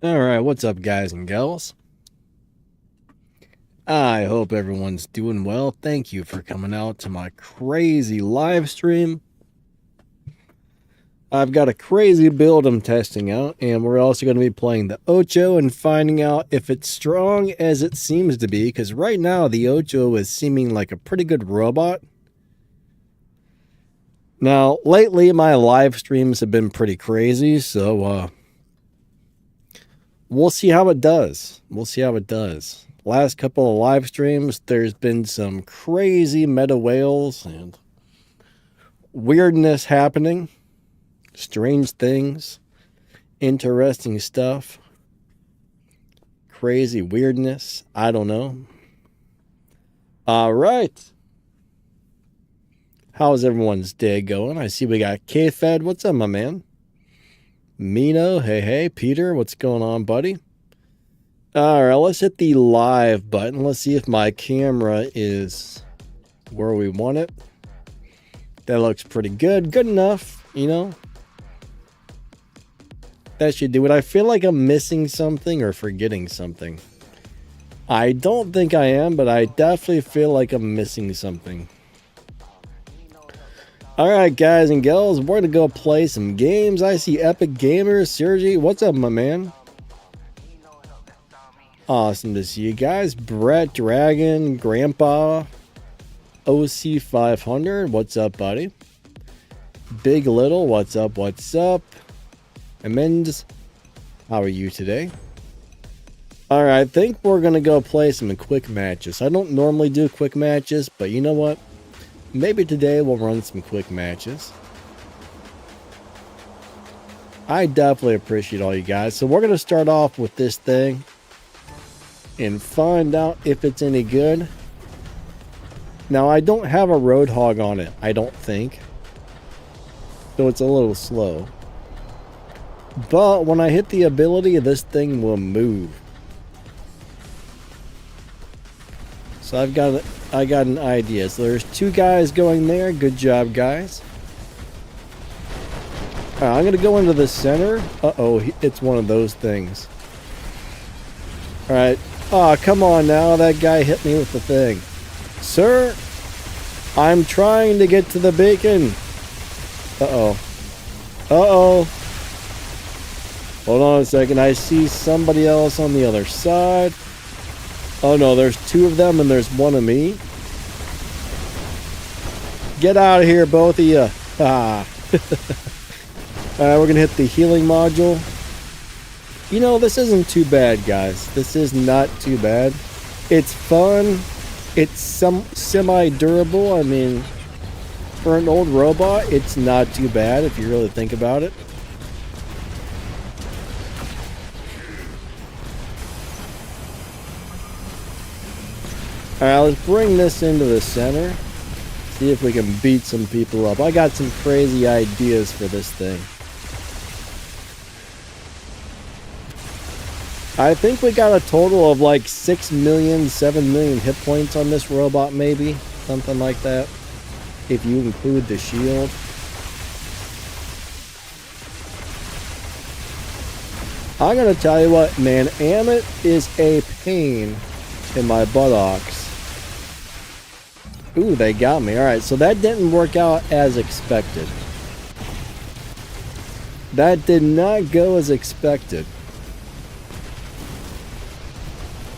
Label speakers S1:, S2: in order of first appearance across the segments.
S1: Alright, what's up, guys and gals? I hope everyone's doing well. Thank you for coming out to my crazy live stream. I've got a crazy build I'm testing out, and we're also going to be playing the Ocho and finding out if it's strong as it seems to be, because right now the Ocho is seeming like a pretty good robot. Now, lately my live streams have been pretty crazy, so we'll see how it does. Last couple of live streams, there's been some crazy meta whales and weirdness happening. Strange things. Interesting stuff. Crazy weirdness. I don't know. Alright. How's everyone's day going? I see we got K-Fed. What's up, my man? Mino. Hey. Peter, what's going on, buddy? Alright, let's hit the live button. Let's see if my camera is where we want it. That looks pretty good. Good enough, you know. That should do it. I feel like I'm missing something or forgetting something. I don't think I am, but I definitely feel like I'm missing something. Alright, guys and gals, we're going to go play some games. I see Epic Gamers. Sergi, what's up, my man? Awesome to see you guys. Brett Dragon, Grandpa, OC500, what's up, buddy? Big Little, what's up? Amends, how are you today? Alright, I think we're gonna go play some quick matches. I don't normally do quick matches, but you know what? Maybe today we'll run some quick matches. I definitely appreciate all you guys. So we're gonna start off with this thing and find out if it's any good. Now, I don't have a Roadhog on it, I don't think. So it's a little slow. But when I hit the ability, this thing will move. So I got an idea. So there's two guys going there. Good job, guys. Alright, I'm going to go into the center. Uh-oh, it's one of those things. Alright. Oh, come on now. That guy hit me with the thing. Sir, I'm trying to get to the bacon. Uh-oh. Hold on a second. I see somebody else on the other side. Oh no, there's two of them and there's one of me. Get out of here, both of you. Ah. Alright, we're going to hit the healing module. You know, this isn't too bad, guys. This is not too bad. It's fun. It's semi-durable. I mean, for an old robot, it's not too bad if you really think about it. Alright, let's bring this into the center. See if we can beat some people up. I got some crazy ideas for this thing. I think we got a total of like 6 million, 7 million hit points on this robot, maybe. Something like that. If you include the shield. I'm gonna tell you what, man. Amit is a pain in my buttocks. Ooh, they got me. Alright, so that didn't work out as expected. That did not go as expected.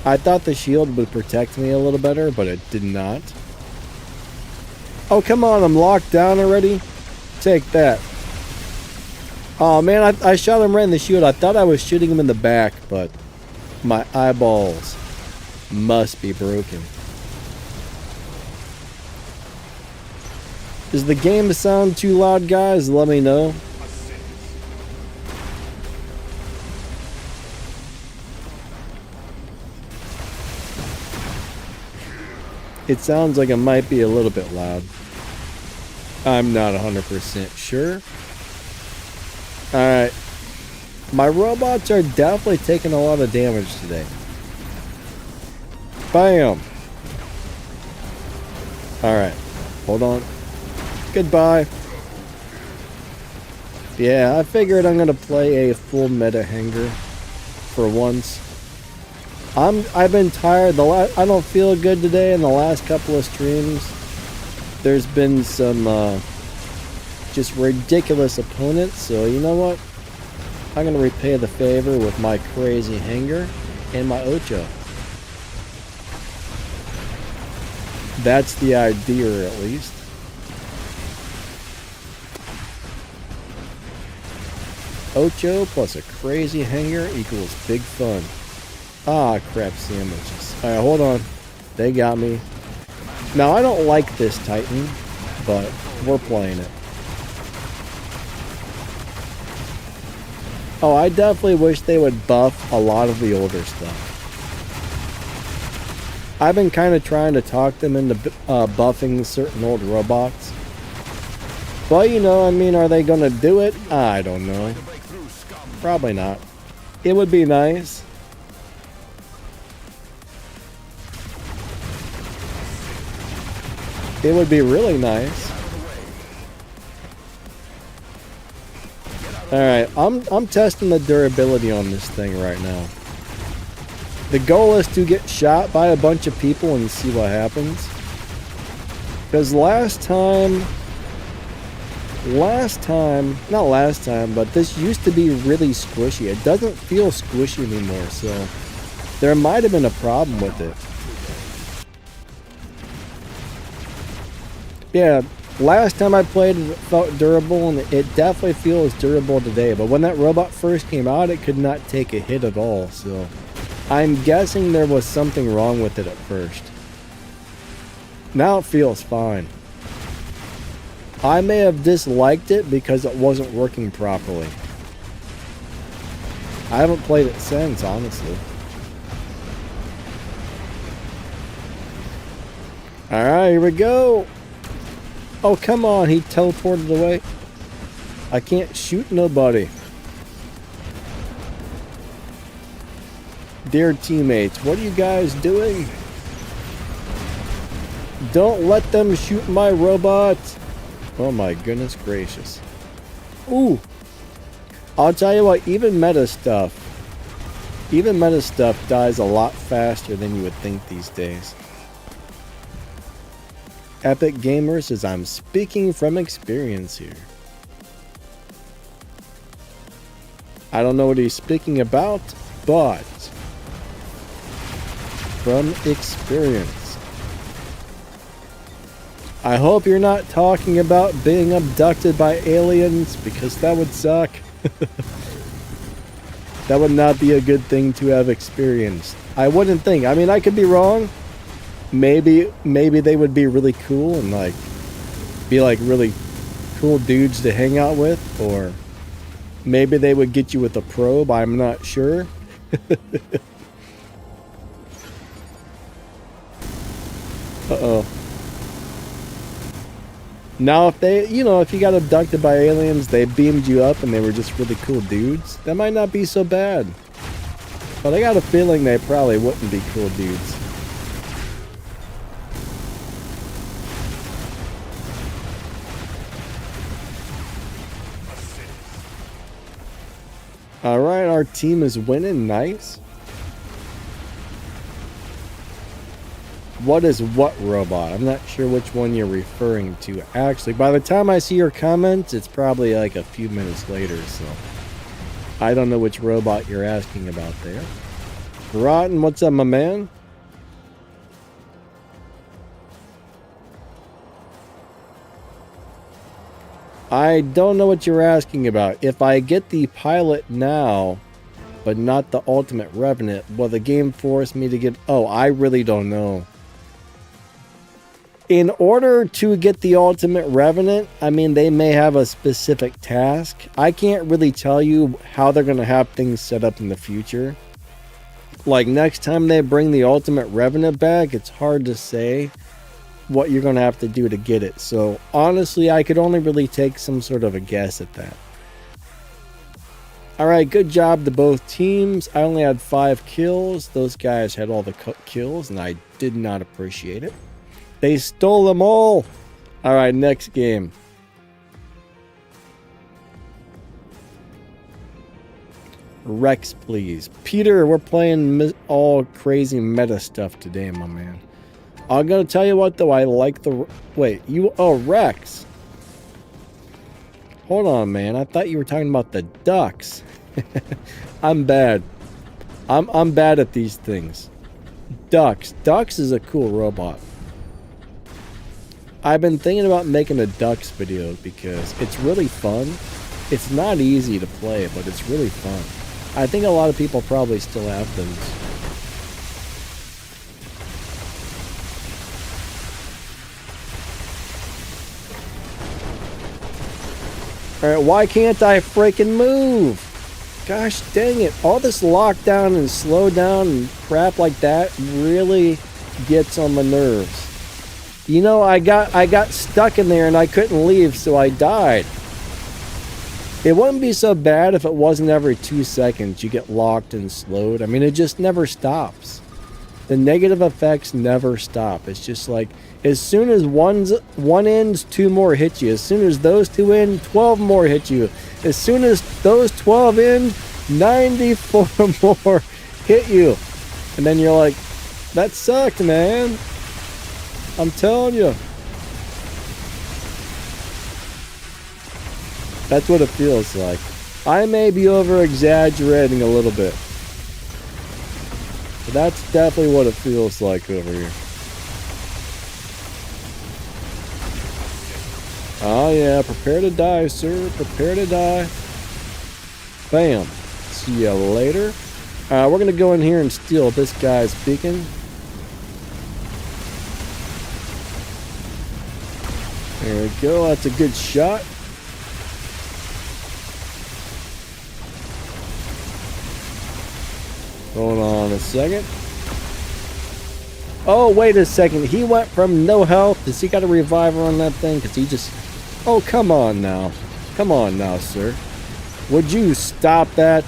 S1: I thought the shield would protect me a little better, but it did not. Oh, come on, I'm locked down already? Take that. Oh, man, I shot him right in the shield. I thought I was shooting him in the back, but my eyeballs must be broken. Does the game sound too loud, guys? Let me know. It sounds like it might be a little bit loud. I'm not 100% sure. Alright. My robots are definitely taking a lot of damage today. Bam! Alright. Hold on. Goodbye. Yeah, I figured I'm going to play a full meta hanger. for once. I've been tired. I don't feel good today. In the last couple of streams, there's been some just ridiculous opponents. So you know what? I'm gonna repay the favor with my crazy hanger and my Ocho. That's the idea, at least. Ocho plus a crazy hanger equals big fun. Ah, crap sandwiches. Alright, hold on. They got me. Now, I don't like this Titan, but we're playing it. Oh, I definitely wish they would buff a lot of the older stuff. I've been kind of trying to talk them into buffing certain old robots. But, you know, I mean, are they going to do it? I don't know. Probably not. It would be nice. It would be really nice. Alright, I'm testing the durability on this thing right now. The goal is to get shot by a bunch of people and see what happens. Because not last time, but this used to be really squishy. It doesn't feel squishy anymore, so there might have been a problem with it. Yeah, last time I played it felt durable, and it definitely feels durable today. But when that robot first came out, it could not take a hit at all, so I'm guessing there was something wrong with it at first. Now it feels fine. I may have disliked it because it wasn't working properly. I haven't played it since, honestly. Alright, here we go. Oh, come on, he teleported away. I can't shoot nobody. Dear teammates, what are you guys doing? Don't let them shoot my robots. Oh my goodness gracious. Ooh. I'll tell you what, even meta stuff dies a lot faster than you would think these days. Epic Gamer says, I'm speaking from experience here. I don't know what he's speaking about, but from experience. I hope you're not talking about being abducted by aliens, because that would suck. That would not be a good thing to have experienced. I wouldn't think. I mean, I could be wrong. Maybe they would be really cool and be really cool dudes to hang out with, or maybe they would get you with a probe. I'm not sure. Uh-oh. Now, if you got abducted by aliens, they beamed you up and they were just really cool dudes, that might not be so bad. But I got a feeling they probably wouldn't be cool dudes. Alright, our team is winning. Nice. What is what robot? I'm not sure which one you're referring to. Actually, by the time I see your comments, it's probably like a few minutes later, so I don't know which robot you're asking about there. Rotten, what's up, my man? I don't know what you're asking about. If I get the pilot now, but not the ultimate revenant, will the game force me to get... Oh, I really don't know. In order to get the ultimate revenant, I mean, they may have a specific task. I can't really tell you how they're going to have things set up in the future. Like, next time they bring the ultimate revenant back, it's hard to say what you're going to have to do to get it. So, honestly, I could only really take some sort of a guess at that. Alright, good job to both teams. I only had 5 kills. Those guys had all the kills, and I did not appreciate it. They stole them all. Alright, next game. Rex, please. Peter, we're playing all crazy meta stuff today, my man. I'm gonna tell you what, though. I like the... Wait, you... Oh, Rex. Hold on, man. I thought you were talking about the ducks. I'm bad. I'm bad at these things. Ducks. Ducks is a cool robot. I've been thinking about making a ducks video because it's really fun. It's not easy to play, but it's really fun. I think a lot of people probably still have them. Alright, why can't I freaking move? Gosh dang it. All this lockdown and slow down and crap like that really gets on my nerves. You know, I got stuck in there and I couldn't leave, so I died. It wouldn't be so bad if it wasn't every 2 seconds you get locked and slowed. I mean, it just never stops. The negative effects never stop. It's just like, as soon as one ends, 2 more hit you. As soon as those 2 end, 12 more hit you. As soon as those 12 end, 94 more hit you. And then you're like, that sucked, man. I'm telling you. That's what it feels like. I may be over-exaggerating a little bit. But that's definitely what it feels like over here. Oh yeah, prepare to die, sir. Prepare to die. Bam. See ya later. We're going to go in here and steal this guy's beacon. There we go. That's a good shot. Hold on a second. Oh, wait a second. He went from no health. Does he got a reviver on that thing? Because he just... Oh, come on now. Come on now, sir. Would you stop that?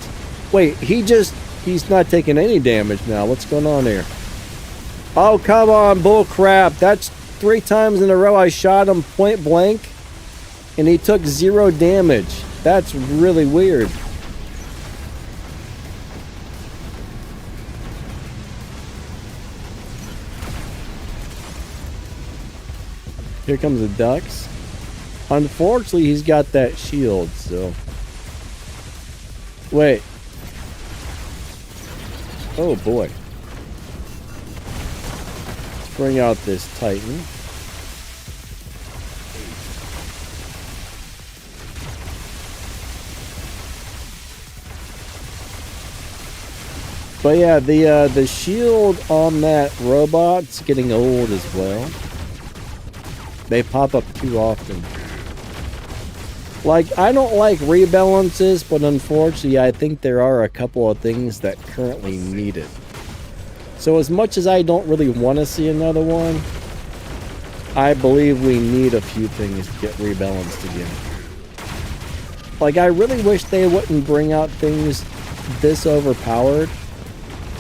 S1: Wait, he's not taking any damage now. What's going on here? Oh, come on, bull crap. That's 3 times in a row I shot him point blank, and he took 0 damage. That's really weird. Here comes the ducks. Unfortunately, he's got that shield, so... Wait. Oh, boy. Let's bring out this Titan. But yeah, the shield on that robot's getting old as well. They pop up too often. Like, I don't like rebalances, but unfortunately, I think there are a couple of things that currently need it. So as much as I don't really want to see another one, I believe we need a few things to get rebalanced again. Like, I really wish they wouldn't bring out things this overpowered.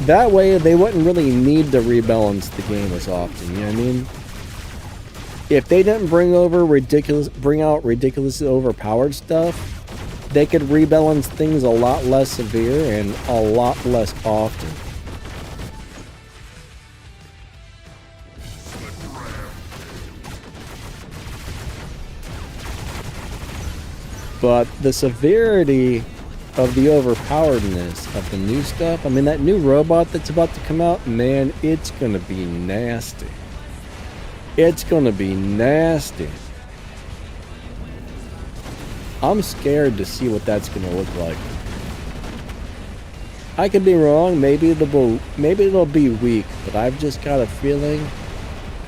S1: That way, they wouldn't really need to rebalance the game as often, you know what I mean? If they didn't bring out ridiculously overpowered stuff, they could rebalance things a lot less severe and a lot less often. But the severity of the overpoweredness of the new stuff, I mean, that new robot that's about to come out, man, it's gonna be nasty. It's gonna be nasty. I'm scared to see what that's gonna look like. I could be wrong. Maybe it'll be weak, but I've just got a feeling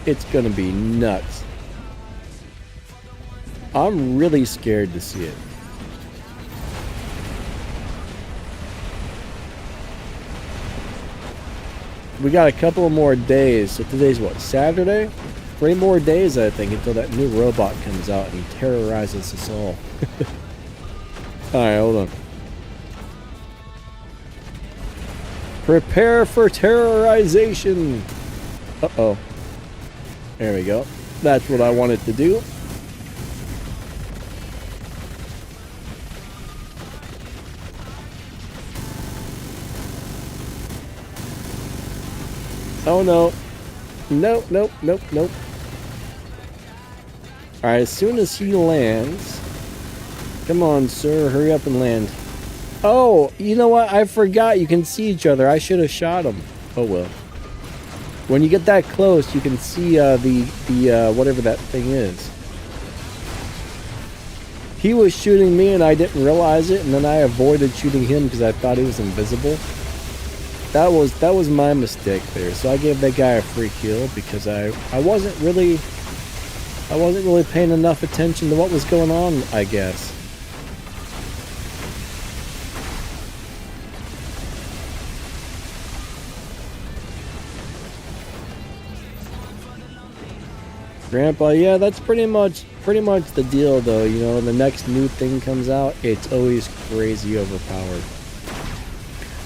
S1: it's gonna be nuts. I'm really scared to see it. We got a couple of more days. So today's what, Saturday? 3 more days, I think, until that new robot comes out and terrorizes us all. Alright, hold on. Prepare for terrorization! Uh-oh. There we go. That's what I wanted to do. Oh no. Nope, nope, nope, nope. Alright, as soon as he lands... Come on, sir, hurry up and land. Oh, you know what? I forgot you can see each other. I should have shot him. Oh well. When you get that close, you can see the whatever that thing is. He was shooting me and I didn't realize it, and then I avoided shooting him because I thought he was invisible. That was my mistake there. So I gave that guy a free kill because I wasn't really paying enough attention to what was going on, I guess. Grandpa, yeah, that's pretty much the deal though, you know, the next new thing comes out, it's always crazy overpowered.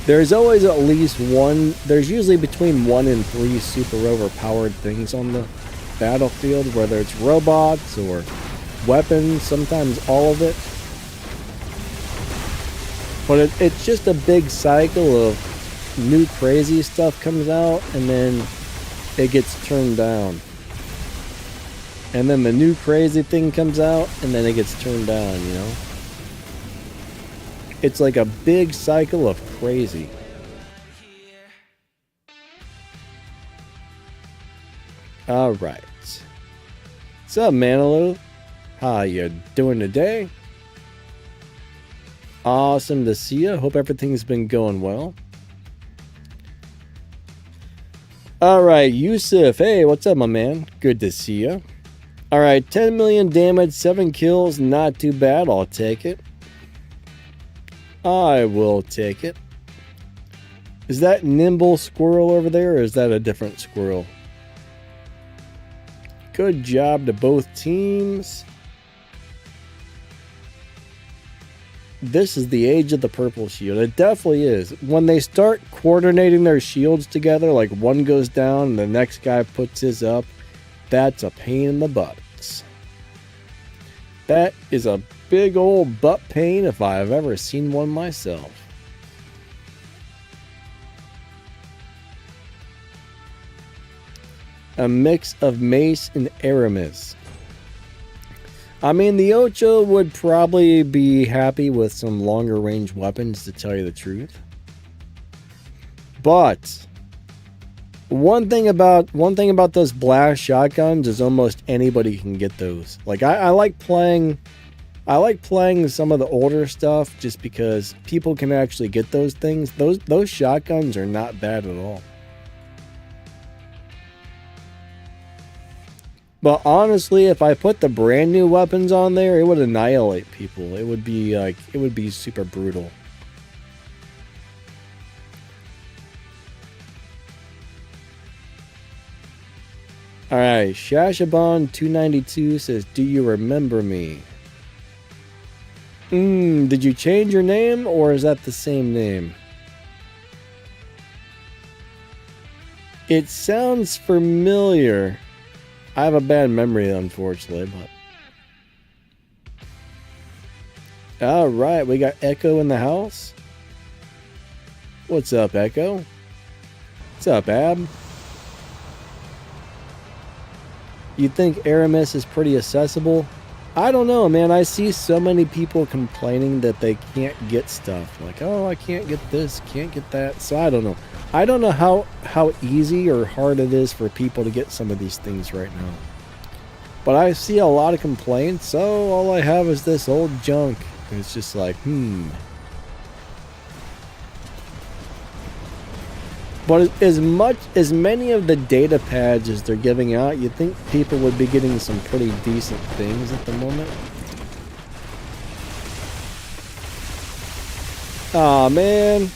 S1: There's always at least one, there's usually between 1 and 3 super overpowered things on the battlefield, whether it's robots or weapons, sometimes all of it. But it's just a big cycle of new crazy stuff comes out and then it gets turned down. And then the new crazy thing comes out, and then it gets turned down, you know? It's like a big cycle of crazy. Alright. What's up, Manilow? How you doing today? Awesome to see you. Hope everything's been going well. Alright, Yusuf. Hey, what's up, my man? Good to see you. Alright, 10 million damage, 7 kills, not too bad, I'll take it. I will take it. Is that Nimble Squirrel over there, or is that a different squirrel? Good job to both teams. This is the age of the purple shield. It definitely is. When they start coordinating their shields together, like one goes down and the next guy puts his up, that's a pain in the butt. That is a big old butt pain if I've ever seen one myself. A mix of Mace and Aramis. I mean, the Ocho would probably be happy with some longer range weapons, to tell you the truth. But one thing about those blast shotguns is almost anybody can get those. Like I like playing some of the older stuff just because people can actually get those things. Those shotguns are not bad at all. But honestly, if I put the brand new weapons on there, it would annihilate people. It would be super brutal. Alright, Shashaban292 says, do you remember me? Did you change your name, or is that the same name? It sounds familiar. I have a bad memory, unfortunately, but... Alright, we got Echo in the house. What's up, Echo? What's up, Ab? You think Aramis is pretty accessible? I don't know, man. I see so many people complaining that they can't get stuff. Like, oh, I can't get this, can't get that. So I don't know. I don't know how easy or hard it is for people to get some of these things right now. But I see a lot of complaints, so all I have is this old junk. And it's just like, But as many of the data pads as they're giving out, you'd think people would be getting some pretty decent things at the moment. Aw, man.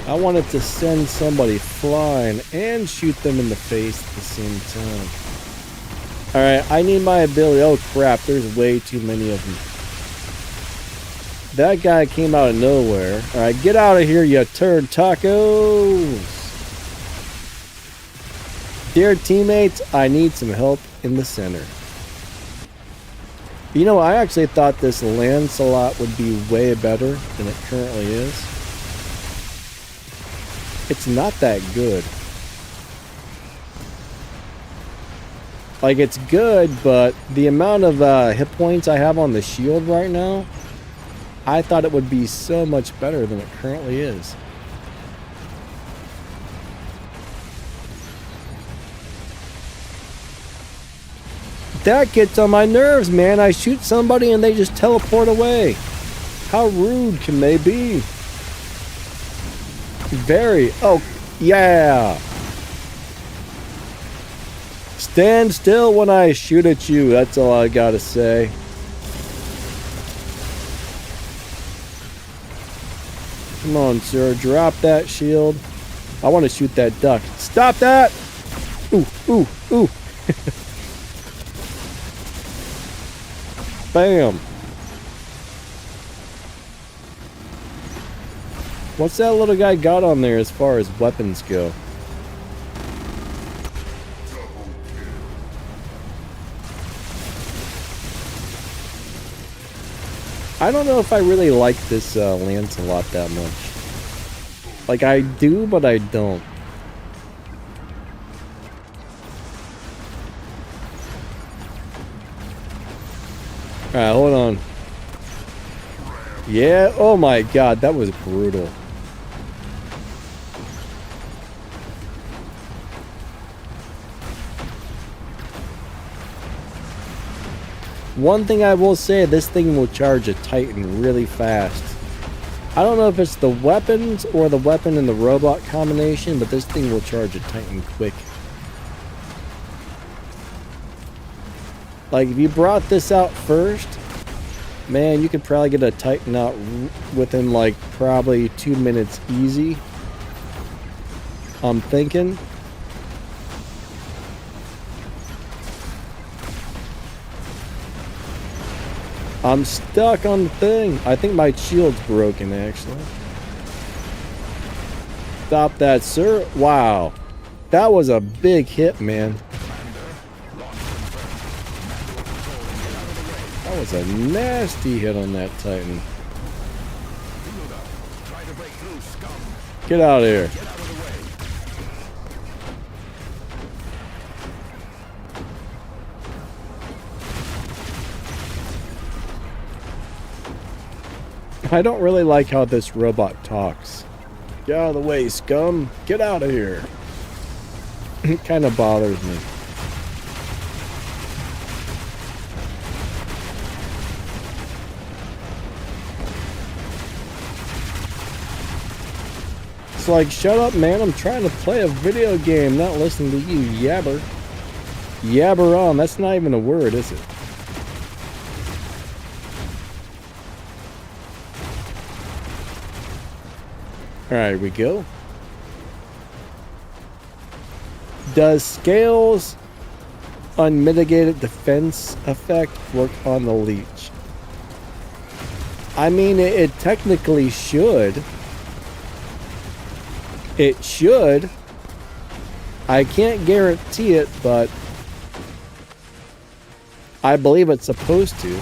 S1: I wanted to send somebody flying and shoot them in the face at the same time. Alright, I need my ability. Oh crap, there's way too many of them. That guy came out of nowhere. Alright, get out of here, you turd tacos! Dear teammates, I need some help in the center. You know, I actually thought this Lancelot would be way better than it currently is. it's not that good. Like, it's good, but the amount of hit points I have on the shield right now, I thought it would be so much better than it currently is. That gets on my nerves, man. I shoot somebody and they just teleport away. How rude can they be? Very. Oh, yeah. Stand still when I shoot at you. That's all I gotta say. Come on, sir. Drop that shield. I want to shoot that duck. Stop that! Ooh, ooh, ooh. Bam. What's that little guy got on there as far as weapons go? I don't know if I really like this Lancelot that much. Like, I do, but I don't. Alright, hold on. Yeah, oh my god, that was brutal. One thing I will say, this thing will charge a Titan really fast. I don't know if it's the weapons or the weapon and the robot combination, but this thing will charge a Titan quick. Like, if you brought this out first, man, you could probably get a Titan out within, like, probably 2 minutes easy. I'm thinking. I'm stuck on the thing. I think my shield's broken, actually. Stop that, sir. Wow. That was a big hit, man. That was a nasty hit on that Titan. Get out of here. I don't really like how this robot talks. Get out of the way, scum. Get out of here. It kind of bothers me. It's like, shut up, man. I'm trying to play a video game, not listening to you yabber. Yabber on. That's not even a word, is it? Alright, we go. Does Scale's unmitigated defense effect work on the leech? I mean, it technically should. It should. I can't guarantee it, but I believe it's supposed to.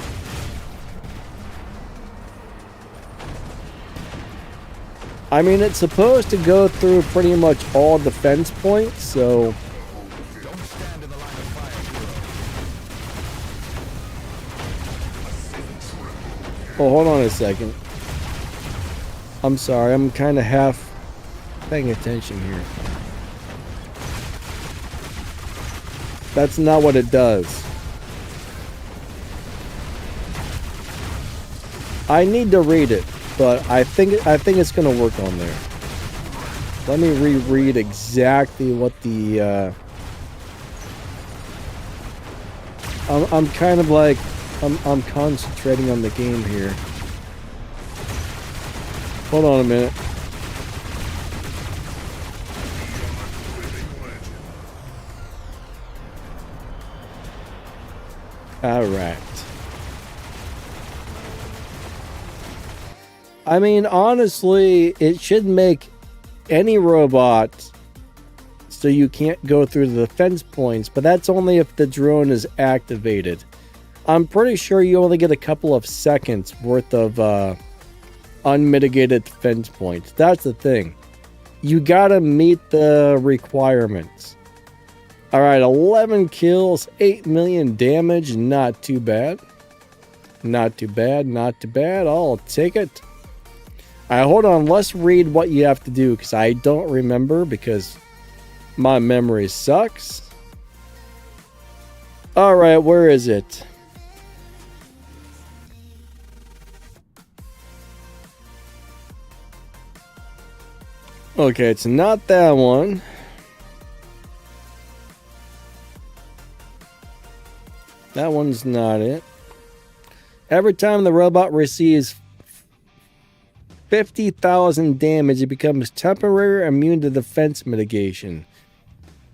S1: I mean, it's supposed to go through pretty much all defense points, so... Oh, hold on a second. I'm sorry, I'm kind of half paying attention here. That's not what it does. I need to read it. But I think it's gonna work on there. Let me reread exactly what the I'm kind of like I'm concentrating on the game here. Hold on a minute. All right. I mean, honestly, it should make any robot so you can't go through the defense points, but that's only if the drone is activated. I'm pretty sure you only get a couple of seconds worth of unmitigated defense points. That's the thing. You gotta meet the requirements. Alright, 11 kills, 8 million damage, not too bad. Not too bad, not too bad. I'll take it. Alright, hold on. Let's read what you have to do, because I don't remember, because my memory sucks. Alright, where is it? Okay, it's not that one. That one's not it. Every time the robot receives 50,000 damage, it becomes temporary immune to defense mitigation.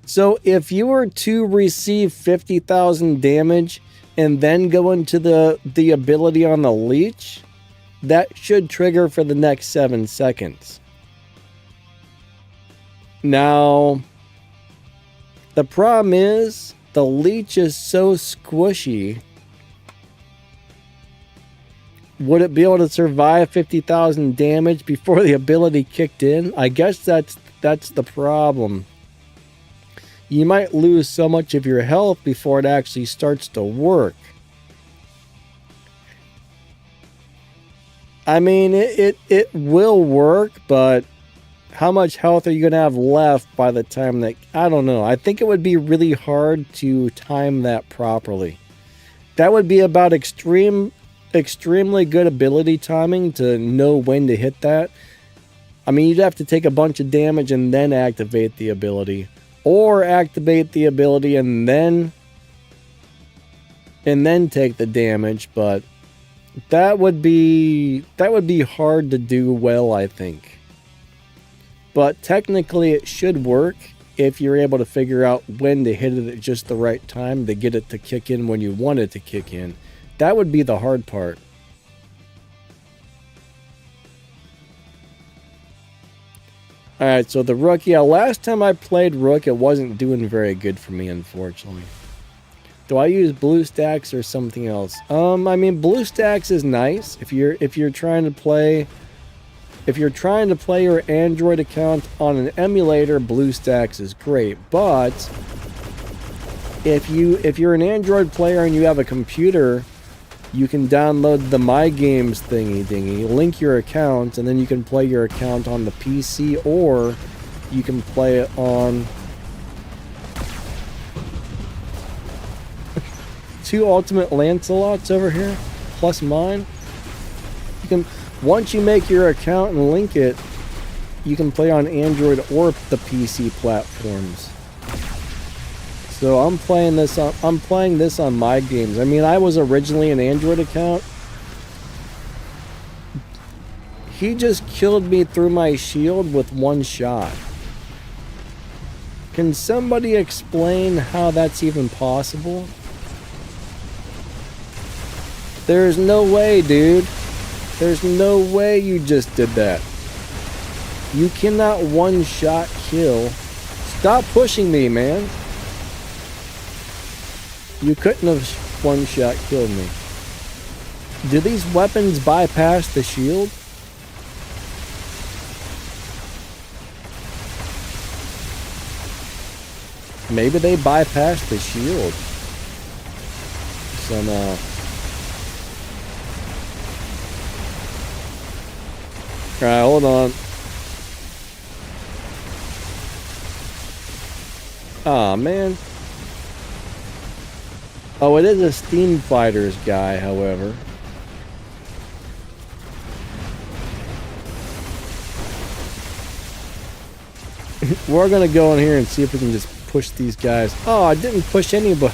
S1: So if you were to receive 50,000 damage and then go into the ability on the leech, that should trigger for the next 7 seconds. Now, the problem is the leech is so squishy. Would it be able to survive 50,000 damage before the ability kicked in? I guess that's the problem. You might lose so much of your health before it actually starts to work. I mean, it will work, but how much health are you going to have left by the time that... I don't know. I think it would be really hard to time that properly. That would be about extremely good ability timing to know when to hit that. I mean, you'd have to take a bunch of damage and then activate the ability. Or activate the ability and then take the damage, but that would be hard to do well, I think. But technically it should work if you're able to figure out when to hit it at just the right time to get it to kick in when you want it to kick in. That would be the hard part. Alright, so the Rook. Yeah, last time I played Rook, it wasn't doing very good for me, unfortunately. Do I use BlueStacks or something else? I mean, BlueStacks is nice if you're trying to play your Android account on an emulator. BlueStacks is great, but if you're an Android player and you have a computer, you can download the My Games thingy dingy, link your account, and then you can play your account on the PC, or you can play it on 2 Ultimate Lancelots over here, plus mine. You can, once you make your account and link it, you can play on Android or the PC platforms. So I'm playing this on My Games. I mean, I was originally an Android account. He just killed me through my shield with 1 shot. Can somebody explain how that's even possible? There's no way, dude. There's no way you just did that. You cannot 1-shot kill. Stop pushing me, man. You couldn't have 1-shot killed me. Do these weapons bypass the shield? Maybe they bypass the shield somehow. Alright, hold on. Aw, man. Oh, it is a Steam Fighters guy, however. We're gonna go in here and see if we can just push these guys. Oh, I didn't push anybody.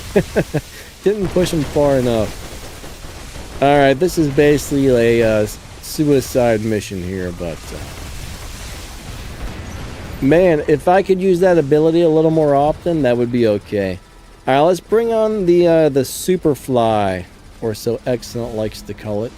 S1: Didn't push them far enough. Alright, this is basically a suicide mission here, but man, if I could use that ability a little more often, that would be okay. Alright, let's bring on the Superfly, or so Excellent likes to call it.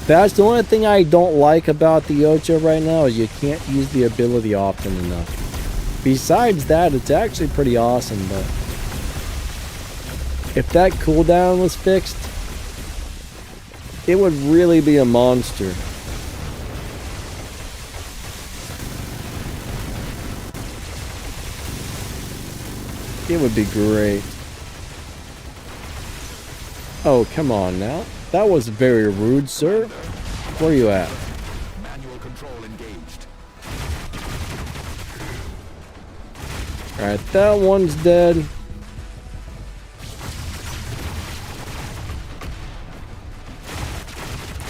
S1: That's the only thing I don't like about the Ocho right now, is you can't use the ability often enough. Besides that, it's actually pretty awesome, but if that cooldown was fixed, it would really be a monster. It would be great. Oh, come on now. That was very rude, sir. Where are you at?
S2: Manual control engaged.
S1: Alright, that one's dead.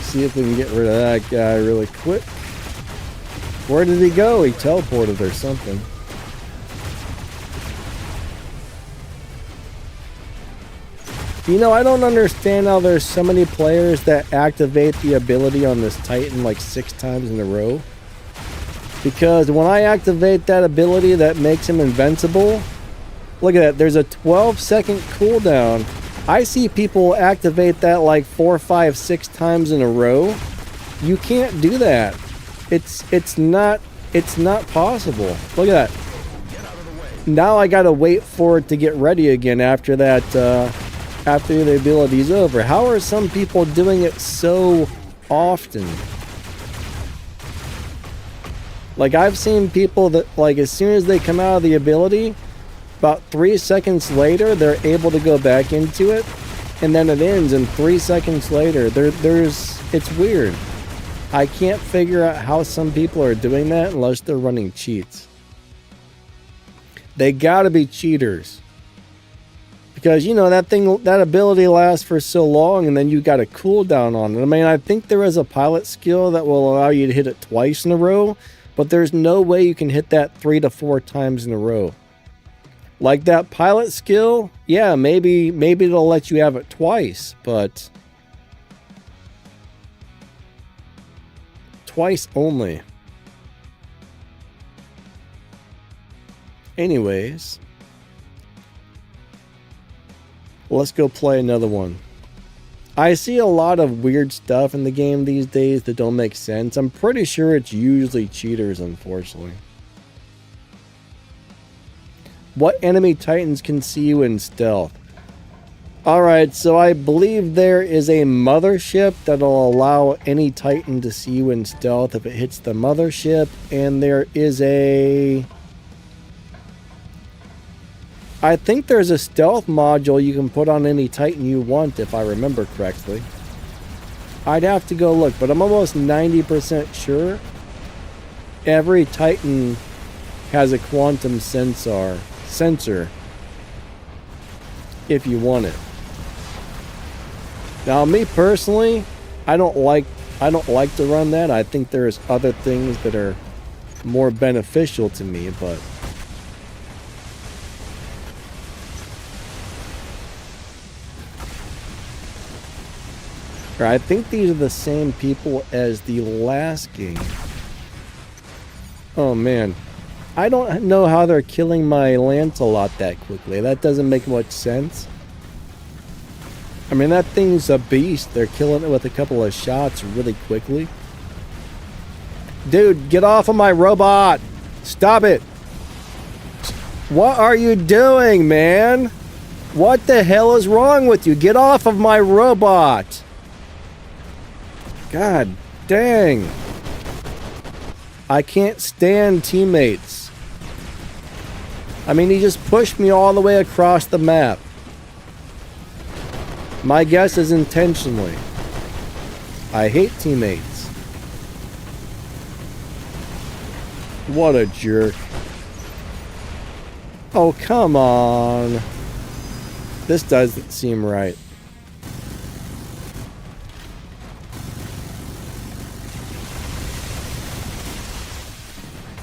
S1: See if we can get rid of that guy really quick. Where did he go? He teleported or something. You know, I don't understand how there's so many players that activate the ability on this Titan like 6 times in a row. Because when I activate that ability that makes him invincible, look at that, there's a 12-second cooldown. I see people activate that like 4, 5, 6 times in a row. You can't do that. It's not possible. Look at that. Now I gotta wait for it to get ready again after that, after the ability's over. How are some people doing it so often? Like, I've seen people that, like, as soon as they come out of the ability, about 3 seconds later, they're able to go back into it, and then it ends, and 3 seconds later, it's weird. I can't figure out how some people are doing that unless they're running cheats. They gotta be cheaters. Because, you know, that ability lasts for so long, and then you got a cooldown on it. I mean, I think there is a pilot skill that will allow you to hit it twice in a row, but there's no way you can hit that 3 to 4 times in a row. Like that pilot skill, yeah, maybe it'll let you have it twice, but twice only. Anyways, let's go play another one. I see a lot of weird stuff in the game these days that don't make sense. I'm pretty sure it's usually cheaters, unfortunately. What enemy titans can see you in stealth? Alright, so I believe there is a mothership that'll allow any titan to see you in stealth if it hits the mothership, and there is I think there's a stealth module you can put on any Titan you want, if I remember correctly. I'd have to go look, but I'm almost 90% sure every Titan has a quantum sensor if you want it. Now, me personally, I don't like to run that. I think there's other things that are more beneficial to me, but I think these are the same people as the last game. Oh man. I don't know how they're killing my Lancelot that quickly. That doesn't make much sense. I mean, that thing's a beast. They're killing it with a couple of shots really quickly. Dude, get off of my robot! Stop it! What are you doing, man? What the hell is wrong with you? Get off of my robot! God dang. I can't stand teammates. I mean, he just pushed me all the way across the map. My guess is intentionally. I hate teammates. What a jerk. Oh, come on. This doesn't seem right.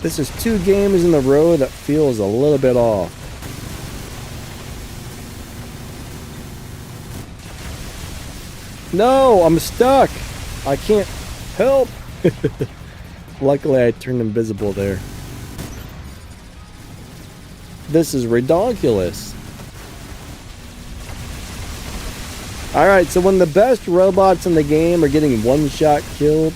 S1: This is 2 games in a row that feels a little bit off. No, I'm stuck. I can't help. Luckily, I turned invisible there. This is ridiculous. Alright, so when the best robots in the game are getting one-shot killed,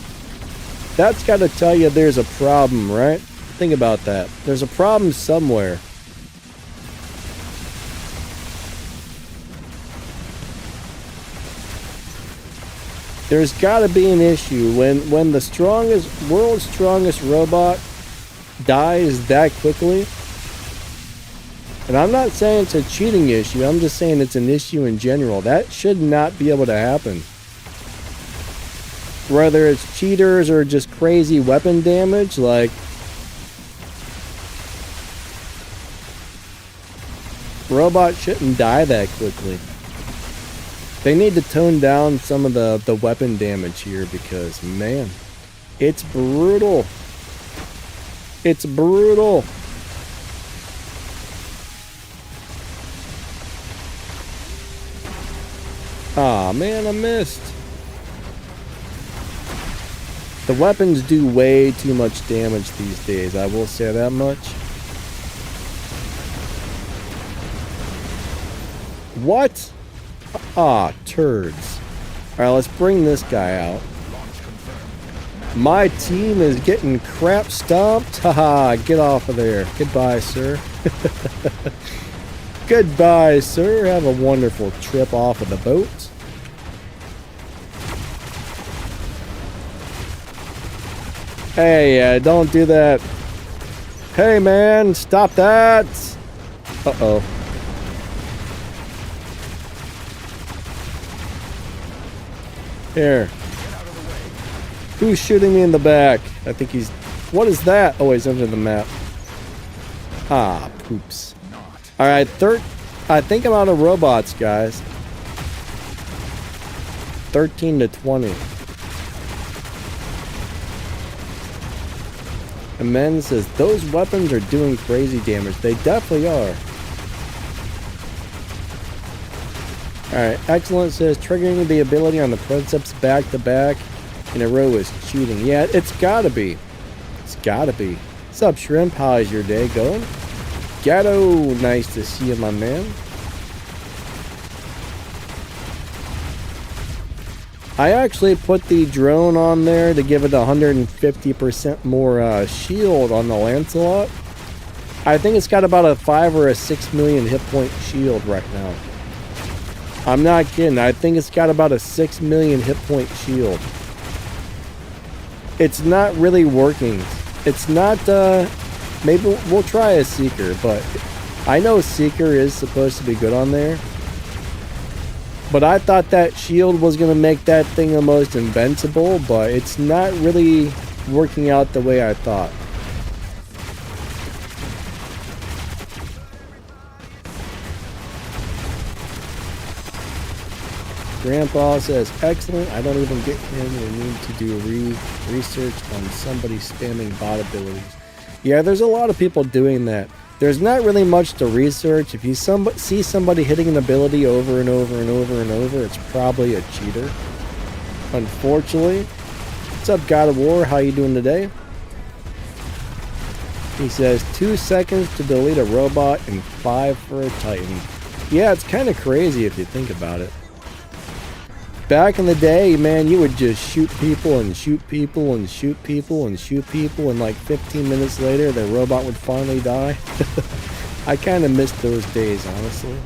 S1: that's got to tell you there's a problem, right? Think about that. There's a problem somewhere. There's got to be an issue when the world's strongest robot dies that quickly. And I'm not saying it's a cheating issue, I'm just saying it's an issue in general. That should not be able to happen. Whether it's cheaters or just crazy weapon damage, like... Robots shouldn't die that quickly. They need to tone down some of the weapon damage here because, man, it's brutal. It's brutal. Aw, man, I missed. The weapons do way too much damage these days, I will say that much. What? Ah, turds. Alright, let's bring this guy out. My team is getting crap stomped. Haha, get off of there. Goodbye, sir. Goodbye, sir. Have a wonderful trip off of the boat. Hey, don't do that. Hey, man, stop that. Uh-oh. Here. Who's shooting me in the back? I think he's... What is that? Oh, he's under the map. Ah, poops. Alright, I think I'm out of robots, guys. 13 to 20. And Men says, those weapons are doing crazy damage. They definitely are. Alright, Excellent says, triggering the ability on the Princeps back to back in a row is cheating. Yeah, it's gotta be. It's gotta be. What's up, Shrimp? How's your day going? Gatto, nice to see you, my man. I actually put the drone on there to give it 150% more shield on the Lancelot. I think it's got about a 5 or a 6 million hit point shield right now. I'm not kidding. I think it's got about a 6 million hit point shield. It's not really working. It's not, maybe we'll try a Seeker, but I know Seeker is supposed to be good on there. But I thought that shield was going to make that thing almost invincible, but it's not really working out the way I thought. Grandpa says, excellent. I don't even get him. We need to do research on somebody spamming bot abilities. Yeah, there's a lot of people doing that. There's not really much to research. If you see somebody hitting an ability over and over and over and over, it's probably a cheater. Unfortunately. What's up, God of War? How you doing today? He says, 2 seconds to delete a robot and 5 for a Titan. Yeah, it's kind of crazy if you think about it. Back in the day, man, you would just shoot people and shoot people and shoot people and shoot people, and like 15 minutes later, the robot would finally die. I kind of missed those days, honestly.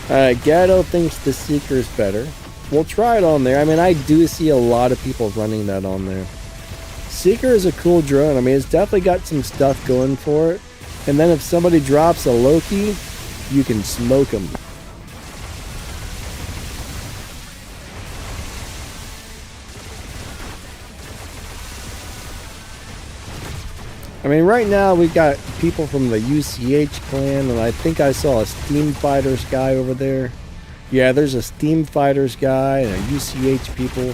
S1: Alright, Gatto thinks the Seeker's better. We'll try it on there. I mean, I do see a lot of people running that on there. Seeker is a cool drone. I mean, it's definitely got some stuff going for it. And then if somebody drops a Loki, you can smoke them. I mean, right now we've got people from the UCH clan, and I think I saw a Steam Fighters guy over there. Yeah, there's a Steam Fighters guy and a UCH people.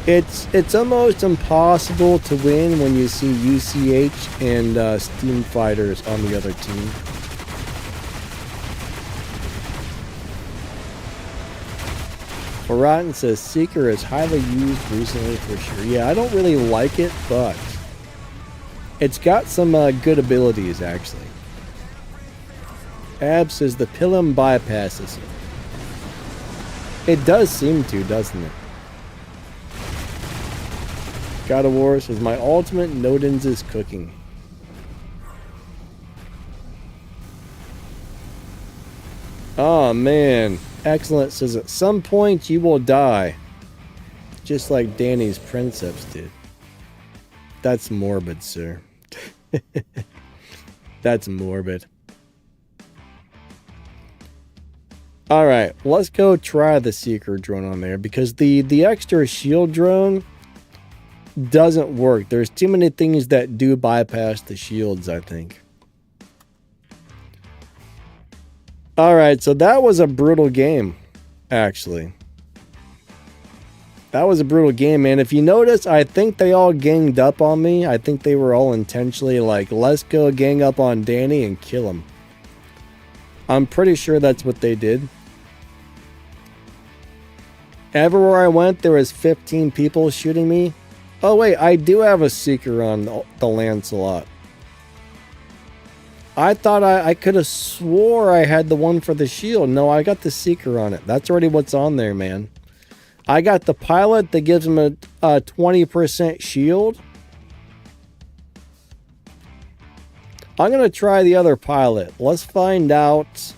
S1: It's almost impossible to win when you see UCH and Steam Fighters on the other team. Rotten says Seeker is highly used recently for sure. Yeah, I don't really like it, but it's got some good abilities actually. Ab says the Pilum bypasses it. It does seem to, doesn't it? God of War says, my ultimate Nodens is cooking. Oh man. Excellent says, at some point you will die. just like Danny's princeps did. That's morbid, sir. That's morbid. Alright, let's go try the Seeker drone on there, because the extra shield drone doesn't work. There's too many things that do bypass the shields, I think. Alright, so that was a brutal game, actually. That was a brutal game, man. If you notice, I think they all ganged up on me. I think they were all intentionally like, let's go gang up on Danny and kill him. I'm pretty sure that's what they did. Everywhere I went, there was 15 people shooting me. Oh wait, I do have a Seeker on the Lancelot. I thought I could have swore I had the one for the shield. No, I got the Seeker on it. That's already what's on there, man. I got the pilot that gives him a 20% shield. I'm going to try the other pilot. Let's find out.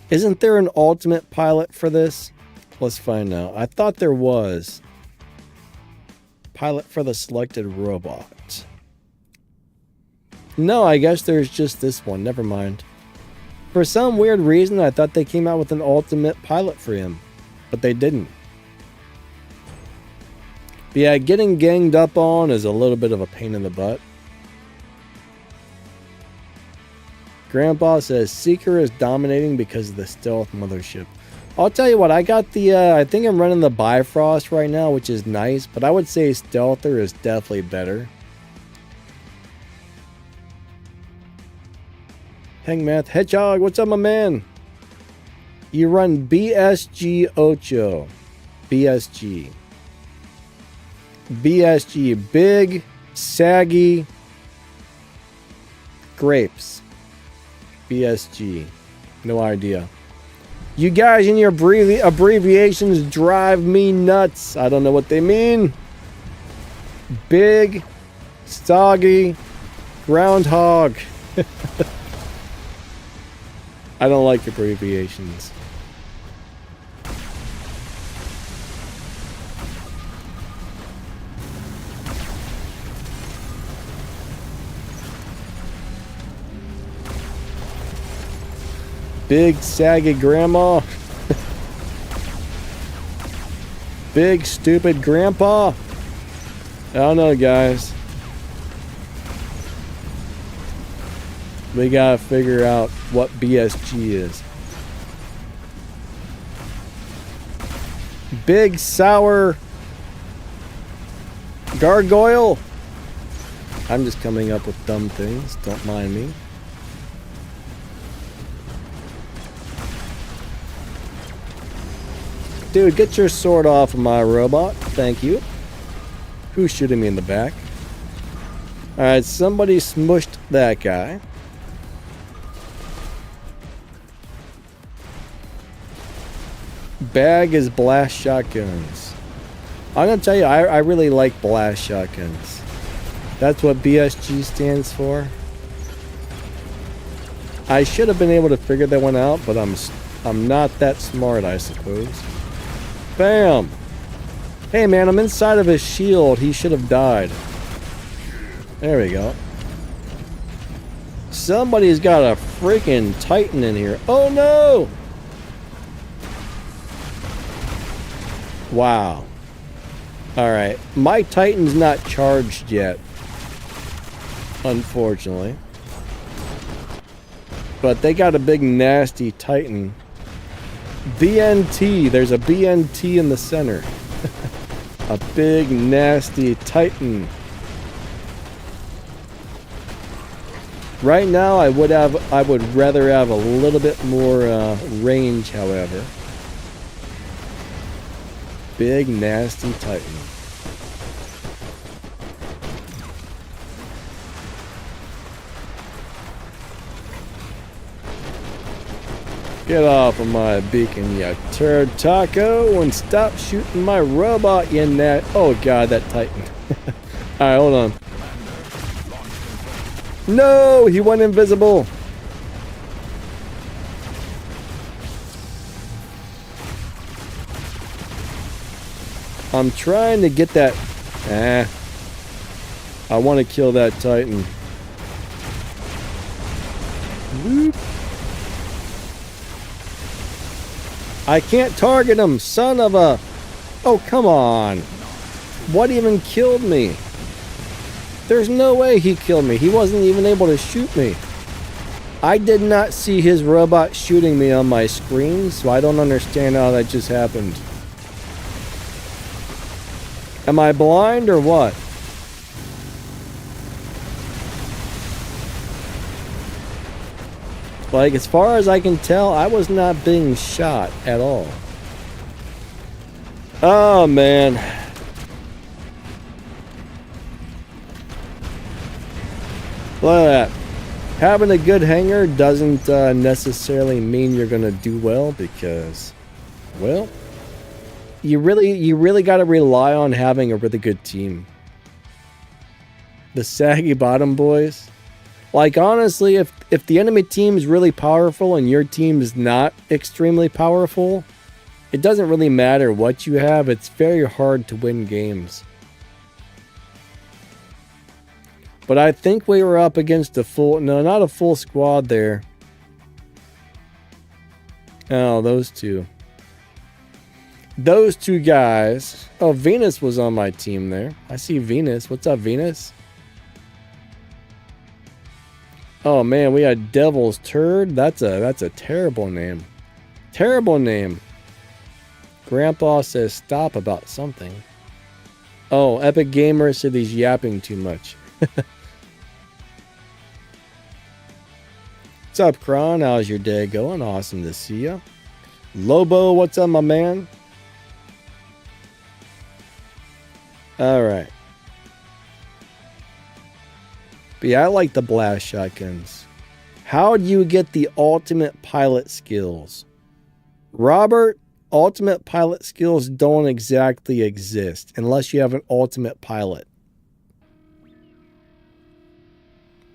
S1: Isn't there an ultimate pilot for this? Let's find out. I thought there was. Pilot for the selected robot. No, I guess there's just this one. Never mind. For some weird reason, I thought they came out with an ultimate pilot for him. But they didn't. But yeah, getting ganged up on is a little bit of a pain in the butt. Grandpa says Seeker is dominating because of the stealth mothership. I'll tell you what, I got the, I think I'm running the Bifrost right now, which is nice, but I would say Stealther is definitely better. Hangmath Hedgehog, what's up, my man? You run BSG Ocho. BSG. BSG, big, saggy grapes. BSG. No idea. You guys and your abbreviations drive me nuts. I don't know what they mean. Big, soggy, groundhog. I don't like abbreviations. Big saggy grandma. Big stupid grandpa. I don't know, guys. We gotta figure out what BSG is. Big sour gargoyle. I'm just coming up with dumb things. Don't mind me. Dude, get your sword off of my robot. Thank you. Who's shooting me in the back? Alright, somebody smushed that guy. Bag is blast shotguns. I'm gonna tell you, I really like blast shotguns. That's what BSG stands for. I should have been able to figure that one out, but I'm not that smart, I suppose. Bam! Hey man, I'm inside of his shield. He should have died. There we go. Somebody's got a freaking Titan in here. Oh no! Wow. Alright. My Titan's not charged yet. Unfortunately. But they got a big nasty Titan. BNT. There's a BNT in the center. A big nasty Titan. Right now I would rather have a little bit more range, however. Big nasty Titan. Get off of my beacon, you turd taco, and stop shooting my robot, you net. Oh god, that Titan. Alright, hold on. No, he went invisible. I'm trying to get that... I want to kill that Titan. Whoop. I can't target him, son of a... Oh, come on. What even killed me? There's no way he killed me. He wasn't even able to shoot me. I did not see his robot shooting me on my screen, so I don't understand how that just happened. Am I blind or what? Like, as far as I can tell, I was not being shot at all. Oh, man. Look at that. Having a good hanger doesn't necessarily mean you're going to do well because, well, you really got to rely on having a really good team. The saggy bottom boys. Like, honestly, if the enemy team is really powerful and your team is not extremely powerful, it doesn't really matter what you have. It's very hard to win games. But I think we were up against a full... No, not a full squad there. Oh, those two. Those two guys. Oh, Venus was on my team there. I see Venus. What's up, Venus? Oh, man, we had Devil's Turd. That's a terrible name. Terrible name. Grandpa says stop about something. Oh, Epic Gamer said he's yapping too much. What's up, Kron? How's your day going? Awesome to see ya. Lobo, what's up, my man? Alright. But yeah, I like the blast shotguns. How do you get the ultimate pilot skills? Robert, ultimate pilot skills don't exactly exist unless you have an ultimate pilot.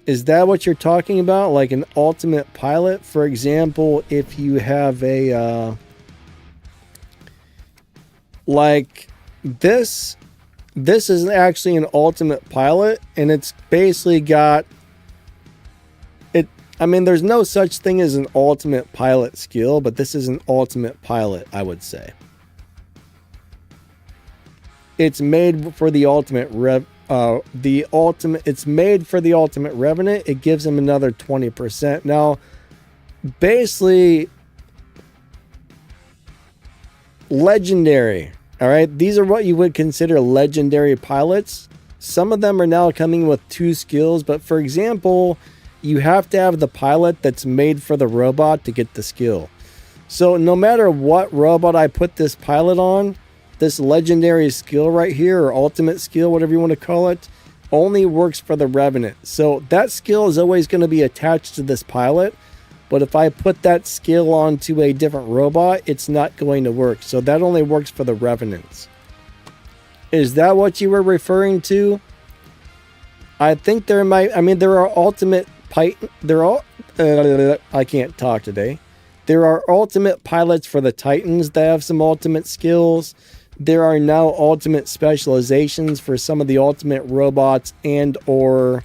S1: Is that what you're talking about? Like an ultimate pilot? For example, if you have a... like this... This is actually an ultimate pilot, and it's basically got... I mean, there's no such thing as an ultimate pilot skill, but this is an ultimate pilot, I would say. It's made for the ultimate it's made for the ultimate revenant. It gives him another 20%. Now, basically, legendary. All right, these are what you would consider legendary pilots. Some of them are now coming with 2 skills, but for example, you have to have the pilot that's made for the robot to get the skill. So no matter what robot I put this pilot on, this legendary skill right here, or ultimate skill, whatever you want to call it, only works for the Revenant. So that skill is always going to be attached to this pilot. But if I put that skill onto a different robot, it's not going to work. So that only works for the Revenants. Is that what you were referring to? I think there might... I mean, there are ultimate... I can't talk today. There are ultimate pilots for the Titans that have some ultimate skills. There are now ultimate specializations for some of the ultimate robots and or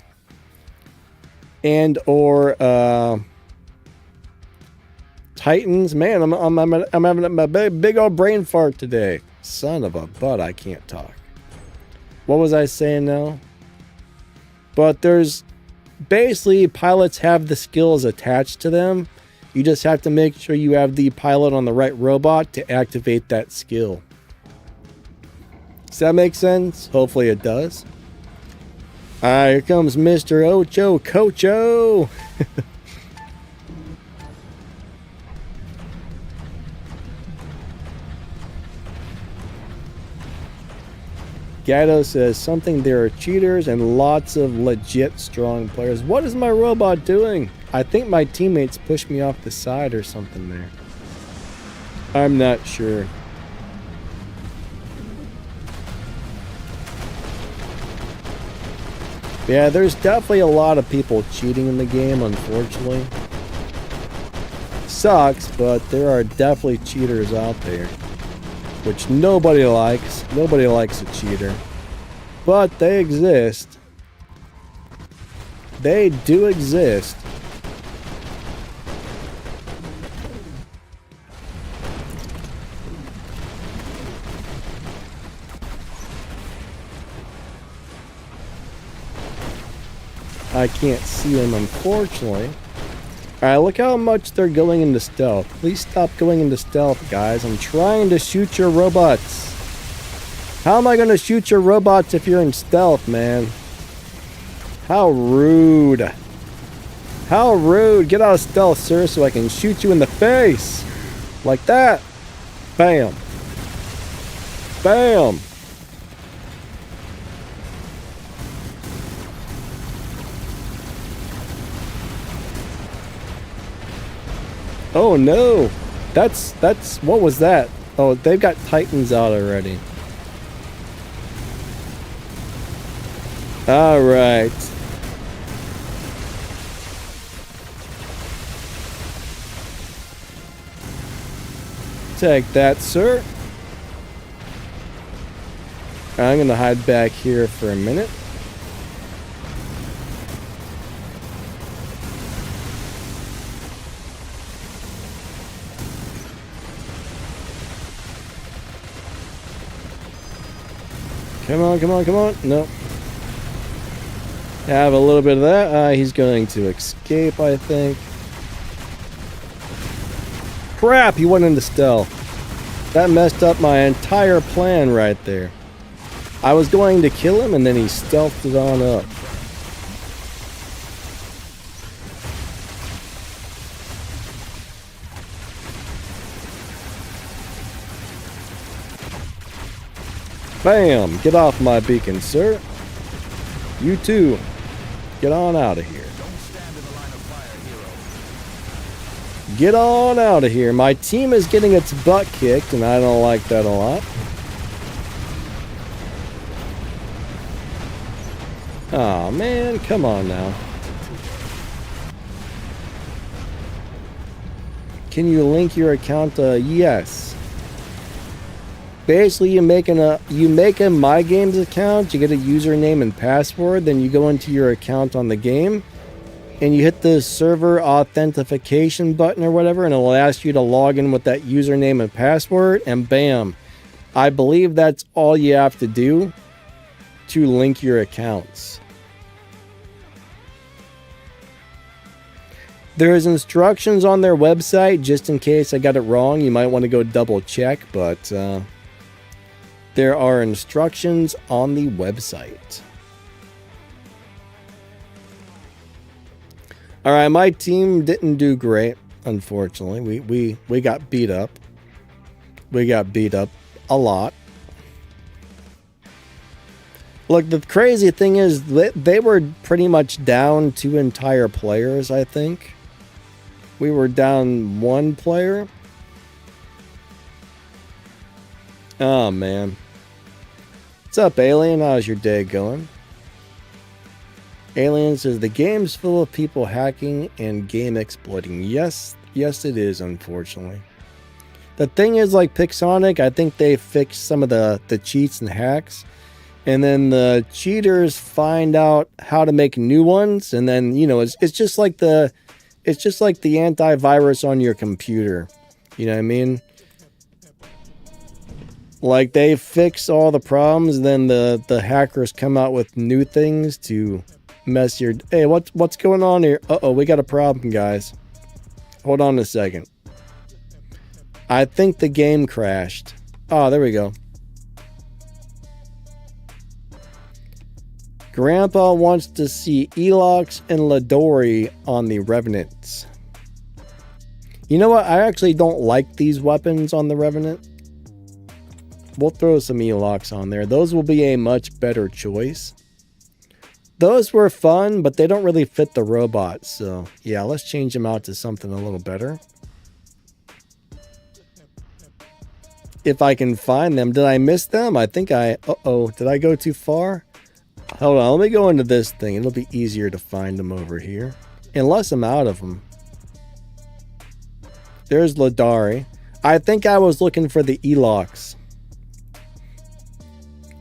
S1: Titans. Man, I'm having a big old brain fart today. Son of a butt, I can't talk. What was I saying now? But there's basically pilots have the skills attached to them. You just have to make sure you have the pilot on the right robot to activate that skill. Does that make sense? Hopefully it does. Alright, here comes Mr. Ocho Cocho. Gatto says something, there are cheaters and lots of legit strong players. What is my robot doing? I think my teammates pushed me off the side or something there. I'm not sure. Yeah, there's definitely a lot of people cheating in the game, unfortunately. Sucks, but there are definitely cheaters out there. which nobody likes. Nobody likes a cheater. But they exist. They do exist. I can't see them, unfortunately. Alright, look how much they're going into stealth. Please stop going into stealth, guys. I'm trying to shoot your robots. How am I going to shoot your robots if you're in stealth, man? How rude. How rude. Get out of stealth, sir, so I can shoot you in the face. Like that. Bam. Bam. Oh no. That's what was that? Oh, they've got Titans out already. All right. Take that, sir. I'm gonna hide back here for a minute. Come on, come on, come on. No. Have a little bit of that. He's going to escape, I think. Crap, he went into stealth. That messed up my entire plan right there. I was going to kill him, and then he stealthed it on up. Bam! Get off my beacon, sir. You too. Get on out of here.
S2: Don't stand in the line of fire, hero.
S1: Get on out of here. My team is getting its butt kicked, and I don't like that a lot. Aw, man, come on now. Can you link your account? Yes. Basically, you make a My Games account, you get a username and password, then you go into your account on the game, and you hit the server authentication button or whatever, and it'll ask you to log in with that username and password, and bam. I believe that's all you have to do to link your accounts. There's instructions on their website, just in case I got it wrong. You might want to go double check, but there are instructions on the website. All right, my team didn't do great, unfortunately. We got beat up. We got beat up a lot. Look, the crazy thing is they were pretty much down 2 entire players, I think. We were down 1 player. Oh, man. What's up, Alien? How's your day going? Alien says, the game's full of people hacking and game exploiting. Yes, it is, unfortunately. The thing is, like Pixonic, I think they fixed some of the cheats and hacks. And then the cheaters find out how to make new ones. And then, you know, it's just like the antivirus on your computer. You know what I mean? Like, they fix all the problems, then the hackers come out with new things to mess your... Hey, what's going on here? Uh-oh, we got a problem, guys. Hold on a second. I think the game crashed. Oh, there we go. Grandpa wants to see Elox and Ladori on the Revenants. You know what? I actually don't like these weapons on the Revenant. We'll throw some Elox on there. Those will be a much better choice. Those were fun, but they don't really fit the robots. So, yeah, let's change them out to something a little better. If I can find them. Did I miss them? I think I... Uh-oh. Did I go too far? Hold on. Let me go into this thing. It'll be easier to find them over here. Unless I'm out of them. There's Ladari. I think I was looking for the Elox.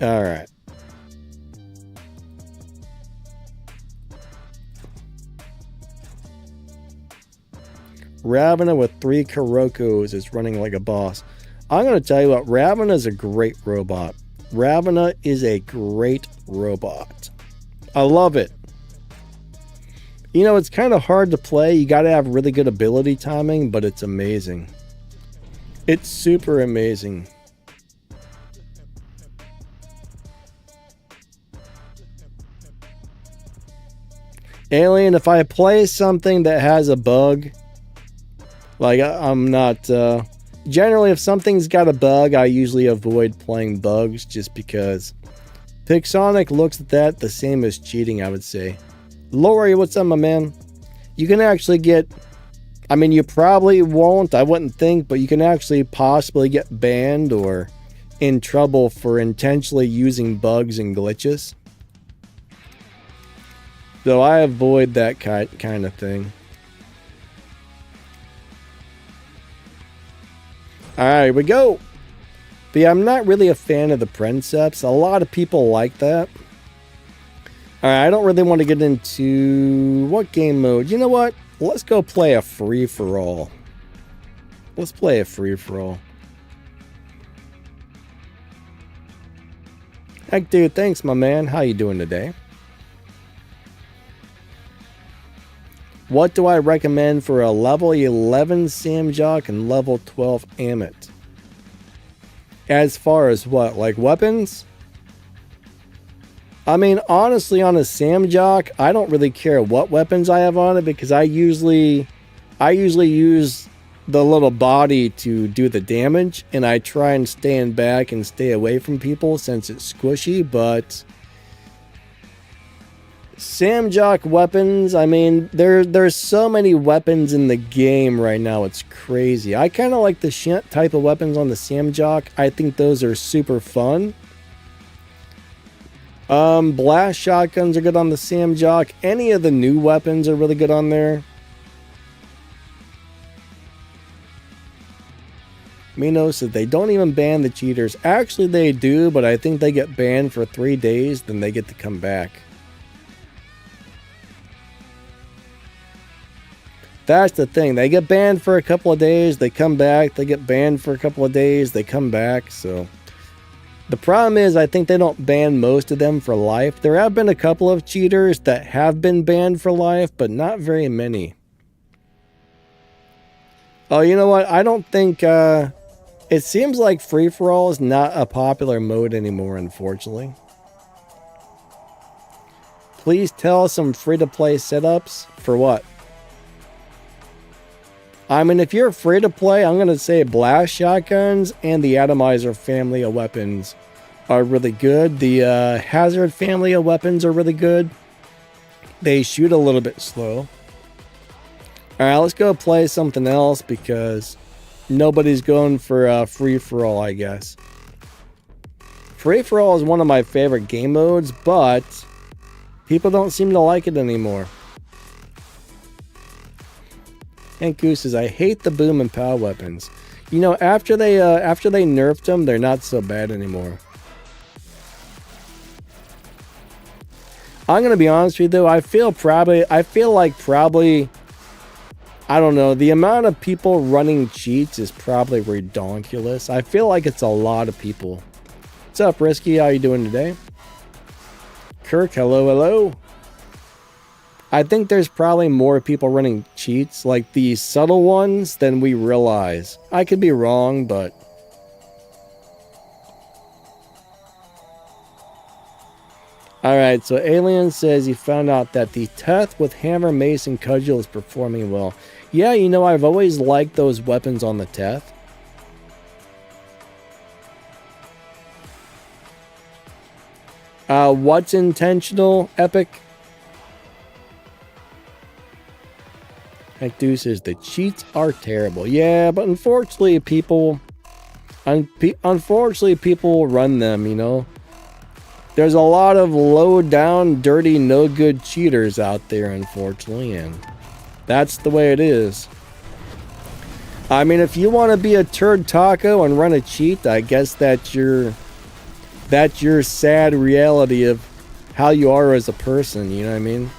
S1: All right. Ravana with 3 Kurokos is running like a boss. I'm going to tell you what, Ravana is a great robot. Ravana is a great robot. I love it. You know, it's kind of hard to play. You got to have really good ability timing, but it's amazing. It's super amazing. Alien, if I play something that has a bug, like I'm not... generally, if something's got a bug, I usually avoid playing bugs just because Pixonic looks at that the same as cheating, I would say. Lori, what's up, my man? You can actually get... I mean, you probably won't, I wouldn't think, but you can actually possibly get banned or in trouble for intentionally using bugs and glitches. So I avoid that kind of thing. Alright, here we go. But yeah, I'm not really a fan of the Princeps. A lot of people like that. Alright, I don't really want to get into... what game mode? You know what? Let's go play a free-for-all. Let's play a free-for-all. Heck, dude, thanks, my man. How you doing today? What do I recommend for a level 11 Samjock and level 12 Amit? As far as what? Like weapons? I mean, honestly, on a Samjock, I don't really care what weapons I have on it because I usually use the little body to do the damage, and I try and stand back and stay away from people since it's squishy, but Samjock weapons, I mean, there's so many weapons in the game right now, it's crazy. I kind of like the Shant type of weapons on the Samjock. I think those are super fun. Blast shotguns are good on the Samjock. Any of the new weapons are really good on there. Mino said they don't even ban the cheaters. Actually, they do, but I think they get banned for 3 days, then they get to come back. That's the thing. They get banned for a couple of days, they come back. They get banned for a couple of days, they come back. So the problem is, I think they don't ban most of them for life. There have been a couple of cheaters that have been banned for life, but not very many. Oh, you know what? I don't think... it seems like free-for-all is not a popular mode anymore, unfortunately. Please tell us some free-to-play setups. For what? I mean, if you're free to play, I'm going to say blast shotguns and the atomizer family of weapons are really good. The hazard family of weapons are really good. They shoot a little bit slow. Alright, let's go play something else because nobody's going for free-for-all, I guess. Free-for-all is one of my favorite game modes, but people don't seem to like it anymore. And Goose says, I hate the boom and pow weapons. You know, after they nerfed them, they're not so bad anymore. I'm gonna be honest with you though, I feel like probably, I don't know, the amount of people running cheats is probably redonkulous. I feel like it's a lot of people. What's up, Risky? How you doing today? Kirk, hello, hello. I think there's probably more people running cheats, like the subtle ones, than we realize. I could be wrong, but... Alright, so Alien says he found out that the Teth with Hammer, Mace, and Cudgel is performing well. Yeah, you know, I've always liked those weapons on the Teth. What's intentional, Epic? Like Deuce says, the cheats are terrible. Yeah, but unfortunately people run them, you know. There's a lot of low down, dirty, no good cheaters out there, unfortunately, and that's the way it is. I mean, if you want to be a turd taco and run a cheat, I guess that's your That's your sad reality of how you are as a person, you know what I mean?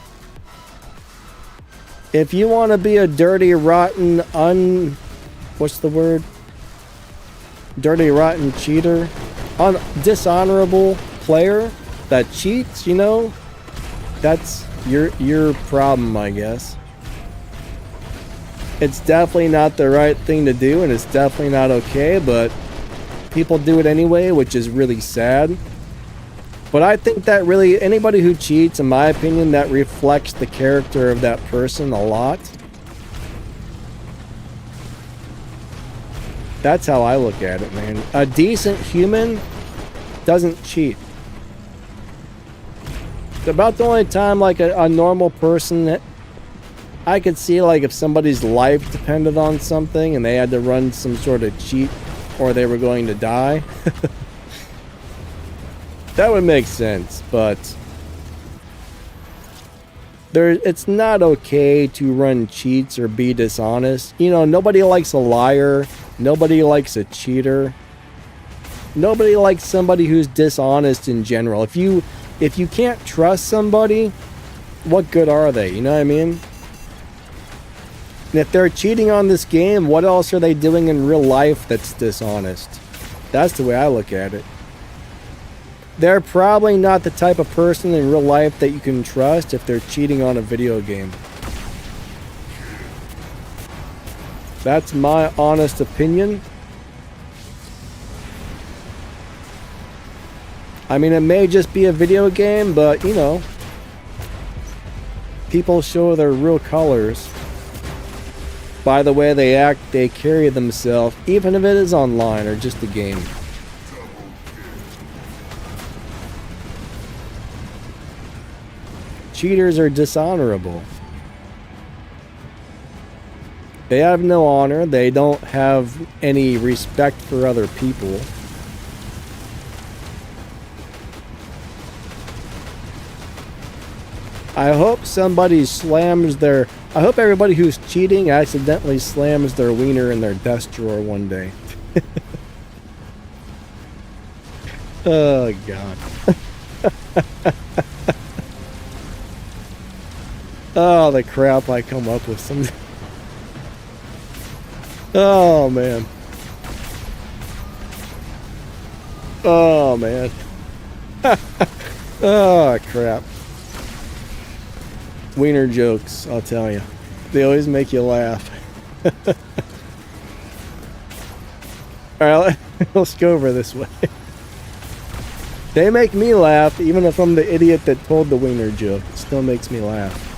S1: If you want to be a dirty, rotten, what's the word? Dirty, rotten cheater, dishonorable player that cheats, you know, that's your problem, I guess. It's definitely not the right thing to do, and it's definitely not okay, but people do it anyway, which is really sad. But I think that really, anybody who cheats, in my opinion, that reflects the character of that person a lot. That's how I look at it, man. A decent human doesn't cheat. It's about the only time, like, a normal person that I could see, like, if somebody's life depended on something and they had to run some sort of cheat or they were going to die. That would make sense, but it's not okay to run cheats or be dishonest. You know, nobody likes a liar. Nobody likes a cheater. Nobody likes somebody who's dishonest in general. If you can't trust somebody, what good are they? You know what I mean? And if they're cheating on this game, what else are they doing in real life that's dishonest? That's the way I look at it. They're probably not the type of person in real life that you can trust if they're cheating on a video game. That's my honest opinion. I mean, it may just be a video game, but, you know, people show their real colors by the way they act, they carry themselves, even if it is online or just a game. Cheaters are dishonorable. They have no honor. They don't have any respect for other people. I hope somebody slams their... I hope everybody who's cheating accidentally slams their wiener in their desk drawer one day. Oh, God. Oh, the crap I come up with some... Oh, man. Oh, man. Oh, crap. Wiener jokes, I'll tell you. They always make you laugh. Alright, let's go over this way. They make me laugh, even if I'm the idiot that told the wiener joke. It still makes me laugh.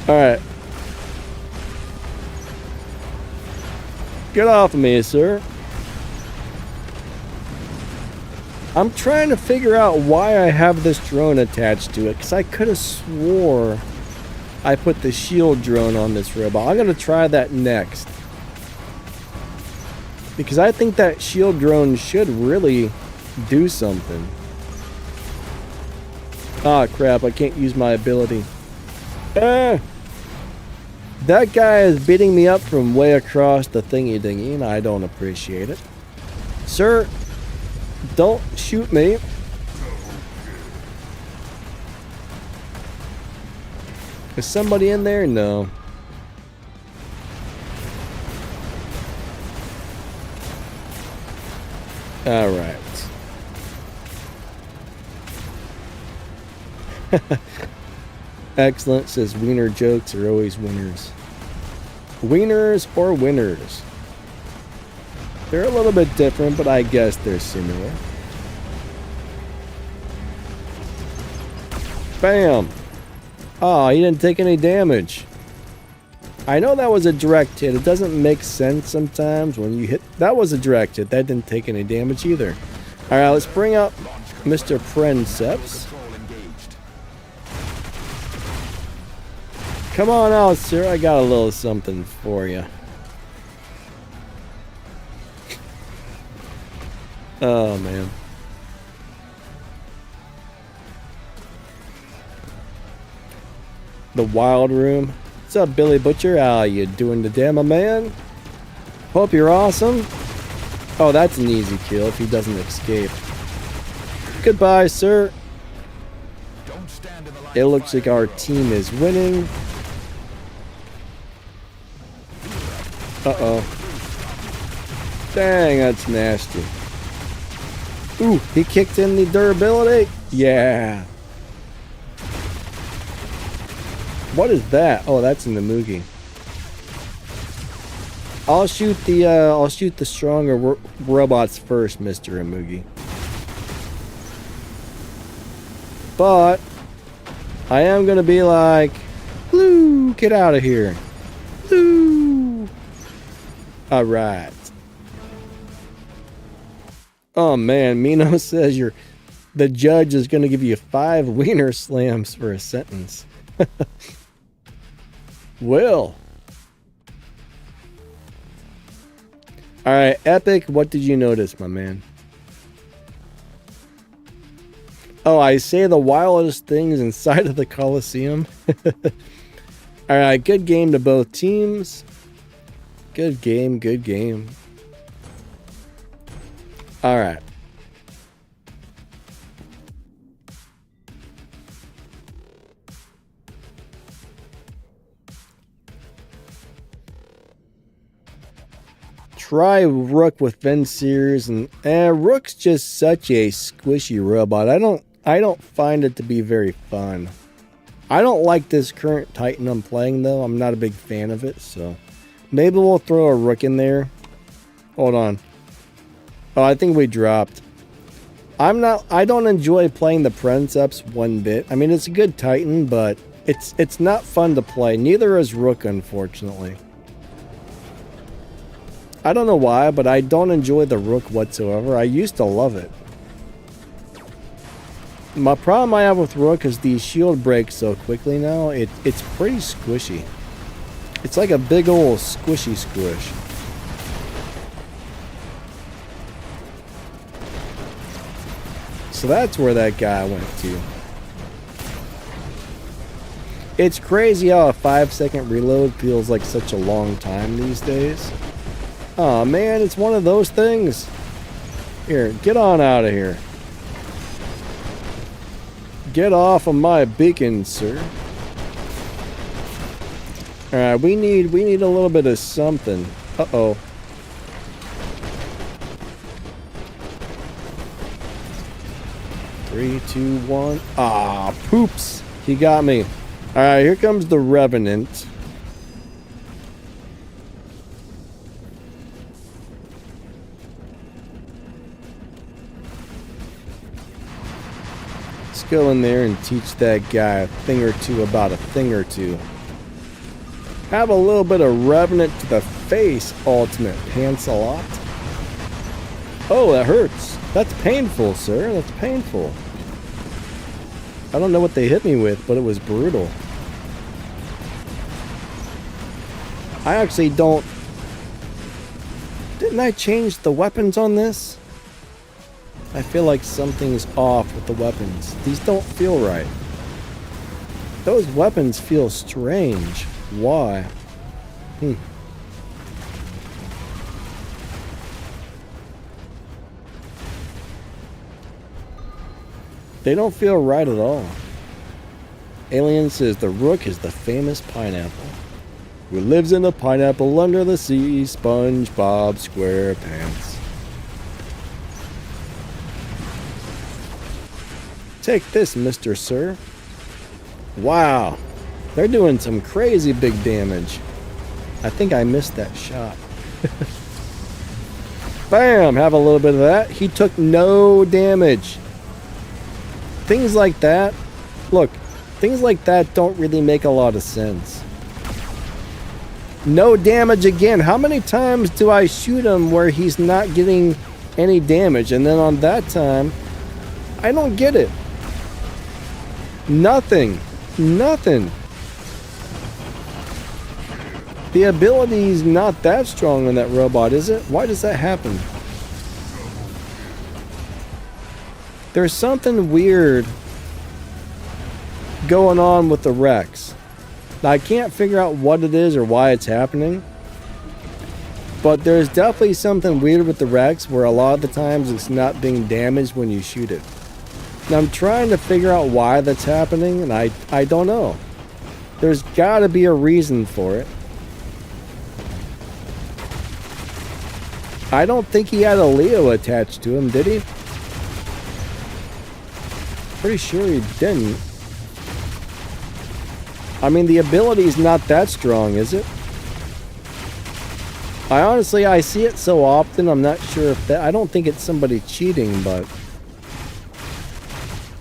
S1: Alright. Get off of me, sir. I'm trying to figure out why I have this drone attached to it, because I could have swore I put the shield drone on this robot. I'm going to try that next. Because I think that shield drone should really do something. Ah, crap, I can't use my ability. Ah! That guy is beating me up from way across the thingy-dingy, and I don't appreciate it. Sir, don't shoot me. Is somebody in there? No. Alright. Excellent, says wiener jokes are always winners. Wieners or winners? They're a little bit different, but I guess they're similar. Bam! Oh, he didn't take any damage. I know that was a direct hit. It doesn't make sense sometimes when you hit... That was a direct hit. That didn't take any damage either. Alright, let's bring up Mr. Princeps. Come on out, sir. I got a little something for you. Oh, man. The Wild Room. What's up, Billy Butcher? How you doing today, my man? Hope you're awesome. Oh, that's an easy kill if he doesn't escape. Goodbye, sir.
S2: Don't stand in the line
S1: It
S2: of
S1: looks
S2: fire,
S1: like our
S2: hero.
S1: team is winning. Uh-oh. Dang, that's nasty. Ooh, he kicked in the durability. Yeah. What is that? Oh, that's in the Mugi. I'll shoot the stronger robots first, Mr. Amugi. But I am gonna be like, Blue, get out of here. Blue. Alright. Oh man, Mino says the judge is gonna give you 5 wiener slams for a sentence. Well. Alright, Epic, what did you notice, my man? Oh, I say the wildest things inside of the Coliseum. Alright, good game to both teams. Good game, good game. Alright. Try Rook with Venseers, and Rook's just such a squishy robot. I don't find it to be very fun. I don't like this current Titan I'm playing though. I'm not a big fan of it, so maybe we'll throw a Rook in there. Hold on. Oh, I think we dropped. I don't enjoy playing the Princeps one bit. I mean, it's a good Titan, but it's not fun to play. Neither is Rook, unfortunately. I don't know why, but I don't enjoy the Rook whatsoever. I used to love it. My problem I have with Rook is the shield breaks so quickly now. It's pretty squishy. It's like a big old squishy squish. So that's where that guy went to. It's crazy how a 5-second reload feels like such a long time these days. Aw, man, it's one of those things. Here, get on out of here. Get off of my beacon, sir. Alright, we need a little bit of something. Uh-oh. Three, two, one. Ah, poops. He got me. Alright, here comes the Revenant. Go in there and teach that guy a thing or two about a thing or two. Have a little bit of Revenant to the face, Ultimate Pants-a-Lot. Oh, that hurts. That's painful, sir. That's painful. I don't know what they hit me with, but it was brutal. I actually don't... Didn't I change the weapons on this? I feel like something's off with the weapons. These don't feel right. Those weapons feel strange. Why? They don't feel right at all. Alien says the Rook is the famous pineapple. Who lives in a pineapple under the sea, SpongeBob SquarePants. Take this, Mr. Sir. Wow. They're doing some crazy big damage. I think I missed that shot. Bam! Have a little bit of that. He took no damage. Things like that. Look, things like that don't really make a lot of sense. No damage again. How many times do I shoot him where he's not getting any damage? And then on that time, I don't get it. Nothing. Nothing. The ability's not that strong on that robot, is it? Why does that happen? There's something weird going on with the Rex. Now, I can't figure out what it is or why it's happening. But there's definitely something weird with the Rex where a lot of the times it's not being damaged when you shoot it. Now I'm trying to figure out why that's happening, and I don't know. There's gotta be a reason for it. I don't think he had a Leo attached to him, did he? Pretty sure he didn't. I mean, the ability's not that strong, is it? I see it so often, I'm not sure if that... I don't think it's somebody cheating, but...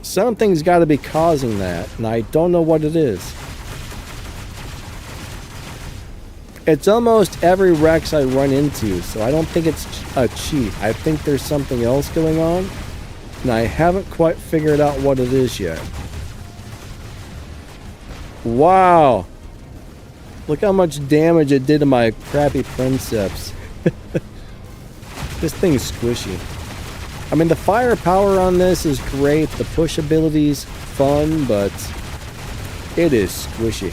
S1: something's got to be causing that, and I don't know what it is. It's almost every Rex I run into, so I don't think it's a cheat. I think there's something else going on, and I haven't quite figured out what it is yet. Wow! Look how much damage it did to my crappy Princeps. This thing's squishy. I mean, the firepower on this is great. The push ability's fun, but it is squishy.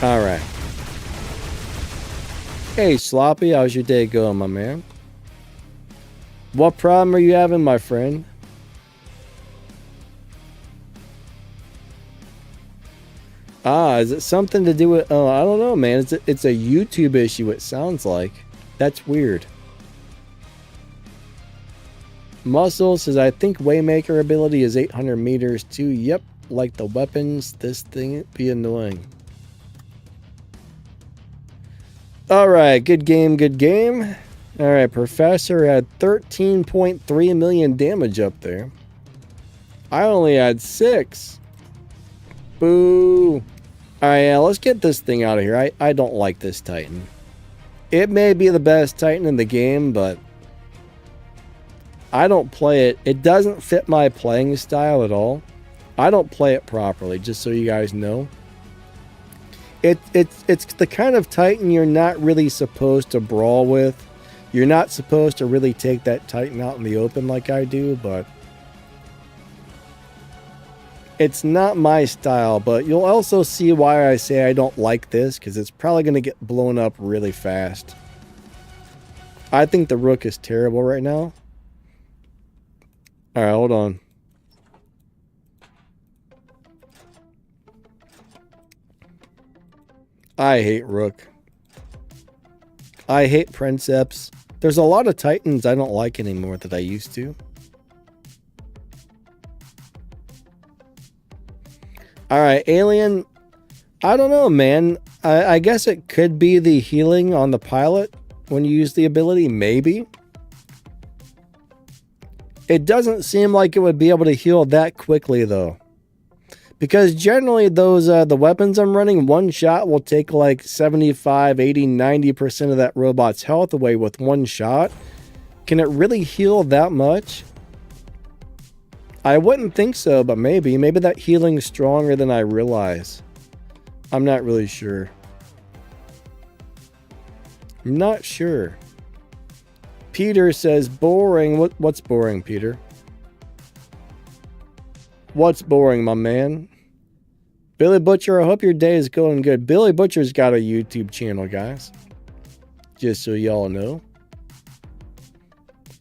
S1: Alright. Hey, Sloppy, how's your day going, my man? What problem are you having, my friend? Is it something to do with... oh, I don't know, man. It's a YouTube issue, it sounds like. That's weird. Muscle says, I think Waymaker ability is 800 meters too. Yep, like the weapons, this thing be annoying. Alright, good game, good game. Alright, Professor had 13.3 million damage up there. I only had 6. Boo. Alright, let's get this thing out of here. I don't like this Titan. It may be the best Titan in the game, but I don't play it. It doesn't fit my playing style at all. I don't play it properly, just so you guys know. It's the kind of Titan you're not really supposed to brawl with. You're not supposed to really take that Titan out in the open like I do, but it's not my style. But you'll also see why I say I don't like this, because it's probably going to get blown up really fast. I think the Rook is terrible right now. Alright, hold on. I hate Rook. I hate Princeps. There's a lot of Titans I don't like anymore that I used to. Alright, Alien. I don't know, man. I guess it could be the healing on the pilot when you use the ability. Maybe. It doesn't seem like it would be able to heal that quickly, though. Because generally those the weapons I'm running, one shot will take like 75, 80, 90% of that robot's health away with one shot. Can it really heal that much? I wouldn't think so, but maybe. Maybe that healing is stronger than I realize. I'm not really sure. I'm not sure. Peter says boring. What's boring, Peter? What's boring, my man? Billy Butcher, I hope your day is going good. Billy Butcher's got a YouTube channel, guys. Just so y'all know.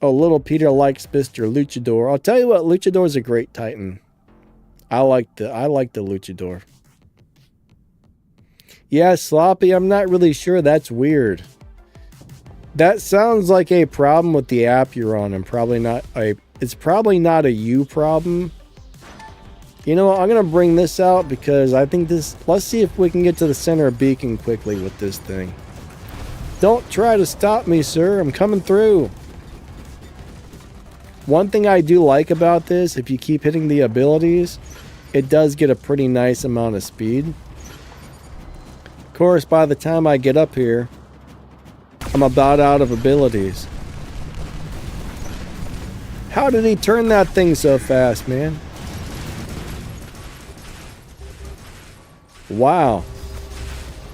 S1: Oh, little Peter likes Mr. Luchador. I'll tell you what, Luchador's a great Titan. I like the Luchador. Yeah, Sloppy, I'm not really sure. That's weird. That sounds like a problem with the app you're on, and probably not a... it's probably not a you problem. You know what? I'm going to bring this out because I think this... let's see if we can get to the center of Beacon quickly with this thing. Don't try to stop me, sir. I'm coming through. One thing I do like about this, if you keep hitting the abilities, it does get a pretty nice amount of speed. Of course, by the time I get up here, I'm about out of abilities. How did he turn that thing so fast, man? Wow.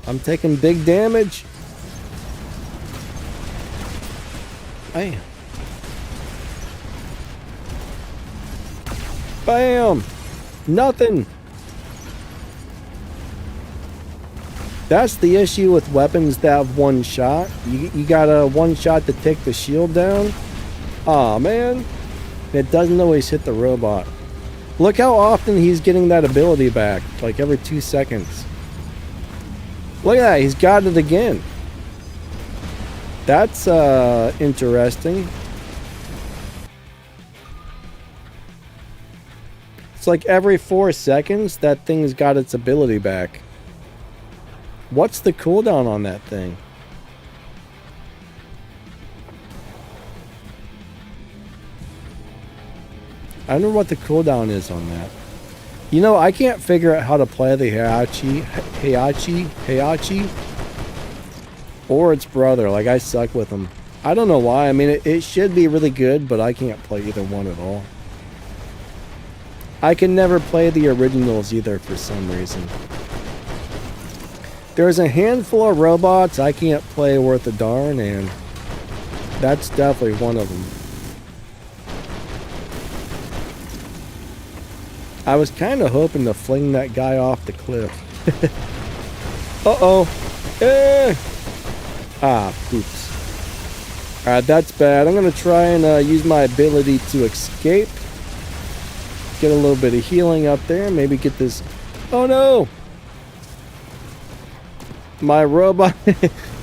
S1: I'm taking big damage. Bam. Bam! Nothing. That's the issue with weapons that have one shot. You got a one shot to take the shield down. Aw, man. It doesn't always hit the robot. Look how often he's getting that ability back. Like every 2 seconds. Look at that. He's got it again. That's interesting. It's like every 4 seconds that thing's got its ability back. What's the cooldown on that thing? I don't know what the cooldown is on that. You know, I can't figure out how to play the Heihachi, or its brother. Like, I suck with them. I don't know why. I mean, it should be really good, but I can't play either one at all. I can never play the originals either for some reason. There's a handful of robots I can't play worth a darn, and that's definitely one of them. I was kind of hoping to fling that guy off the cliff. Uh-oh. Ah, oops. Alright, that's bad. I'm going to try and use my ability to escape. Get a little bit of healing up there. Maybe get this... Oh, no! My robot...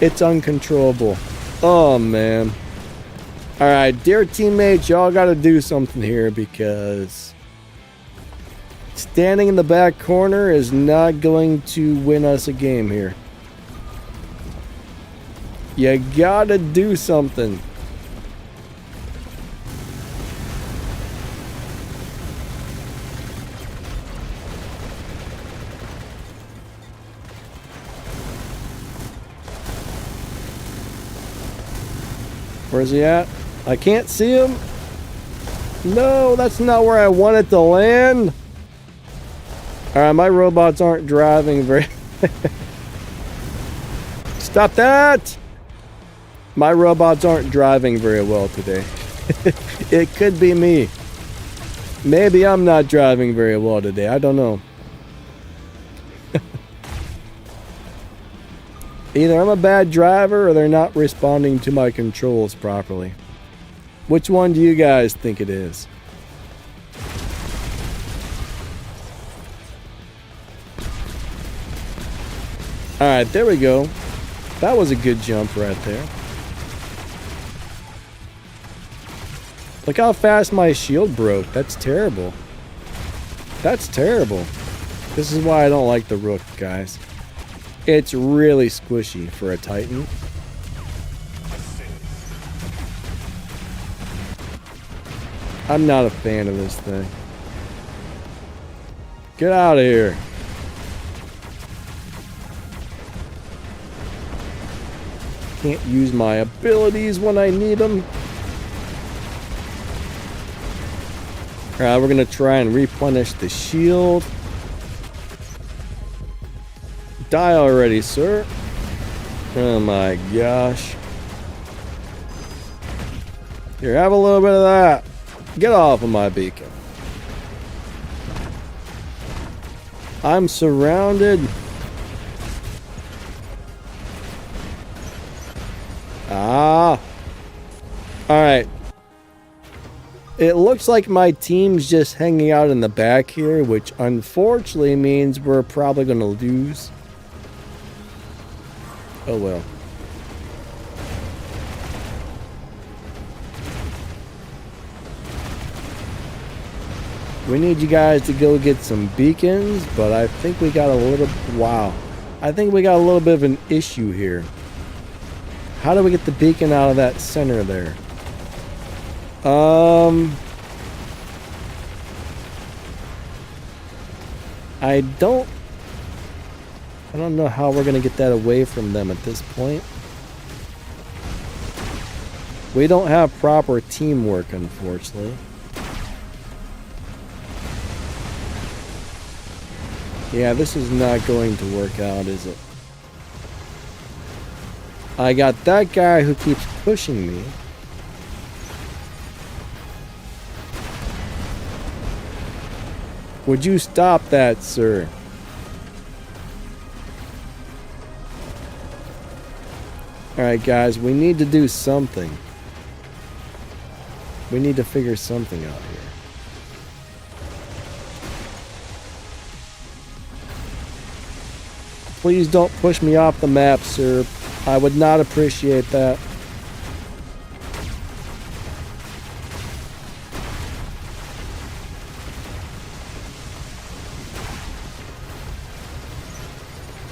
S1: It's uncontrollable. Oh, man. Alright, dear teammates, y'all got to do something here because... standing in the back corner is not going to win us a game here. You gotta do something. Where's he at? I can't see him. No, that's not where I want it to land. Alright, my robots aren't driving very... Stop that! My robots aren't driving very well today. It could be me. Maybe I'm not driving very well today. I don't know. Either I'm a bad driver or they're not responding to my controls properly. Which one do you guys think it is? Alright, there we go. That was a good jump right there. Look how fast my shield broke. That's terrible. That's terrible. This is why I don't like the Rook, guys. It's really squishy for a Titan. I'm not a fan of this thing. Get out of here. Can't use my abilities when I need them. Alright, we're gonna try and replenish the shield. Die already, sir. Oh my gosh. Here, have a little bit of that. Get off of my beacon. I'm surrounded. Ah. Alright. It looks like my team's just hanging out in the back here, which unfortunately means we're probably going to lose. Oh well. We need you guys to go get some beacons, but I think we got a little... Wow. I think we got a little bit of an issue here. How do we get the beacon out of that center there? I don't know how we're gonna get that away from them at this point. We don't have proper teamwork, unfortunately. Yeah, this is not going to work out, is it? I got that guy who keeps pushing me. Would you stop that, sir? Alright, guys, we need to do something. We need to figure something out here. Please don't push me off the map, sir. I would not appreciate that.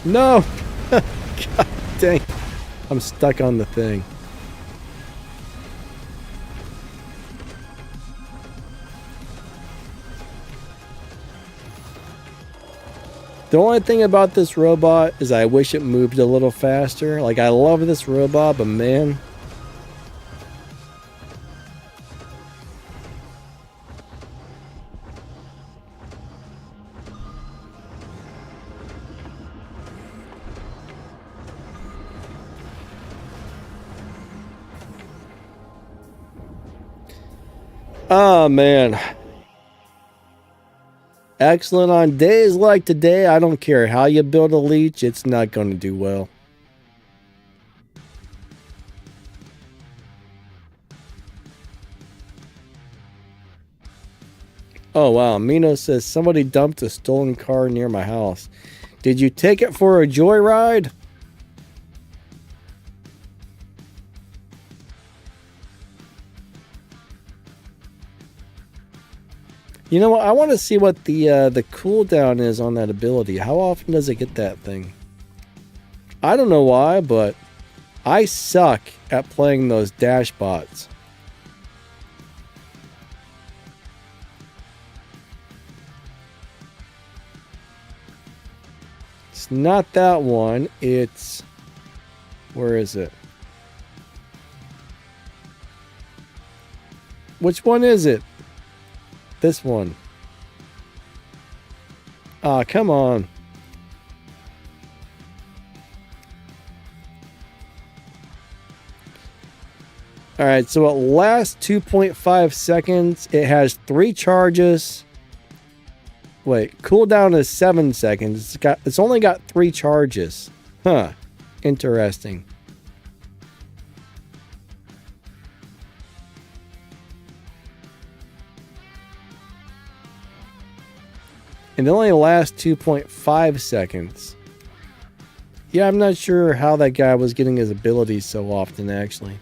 S1: No! God dang. I'm stuck on the thing. The only thing about this robot is I wish it moved a little faster. Like, I love this robot, but man. Oh, man. Excellent on days like today. I don't care how you build a leech, it's not going to do well. Oh, wow. Mino says, somebody dumped a stolen car near my house. Did you take it for a joyride? You know what? I want to see what the cooldown is on that ability. How often does it get that thing? I don't know why, but I suck at playing those dash bots. It's not that one. It's... Where is it? Which one is it? This one. Ah, come on. Alright, so it lasts 2.5 seconds. It has 3 charges. Wait, cooldown is 7 seconds. It's only got 3 charges. Huh. Interesting. And it only lasts 2.5 seconds. Yeah, I'm not sure how that guy was getting his abilities so often, actually.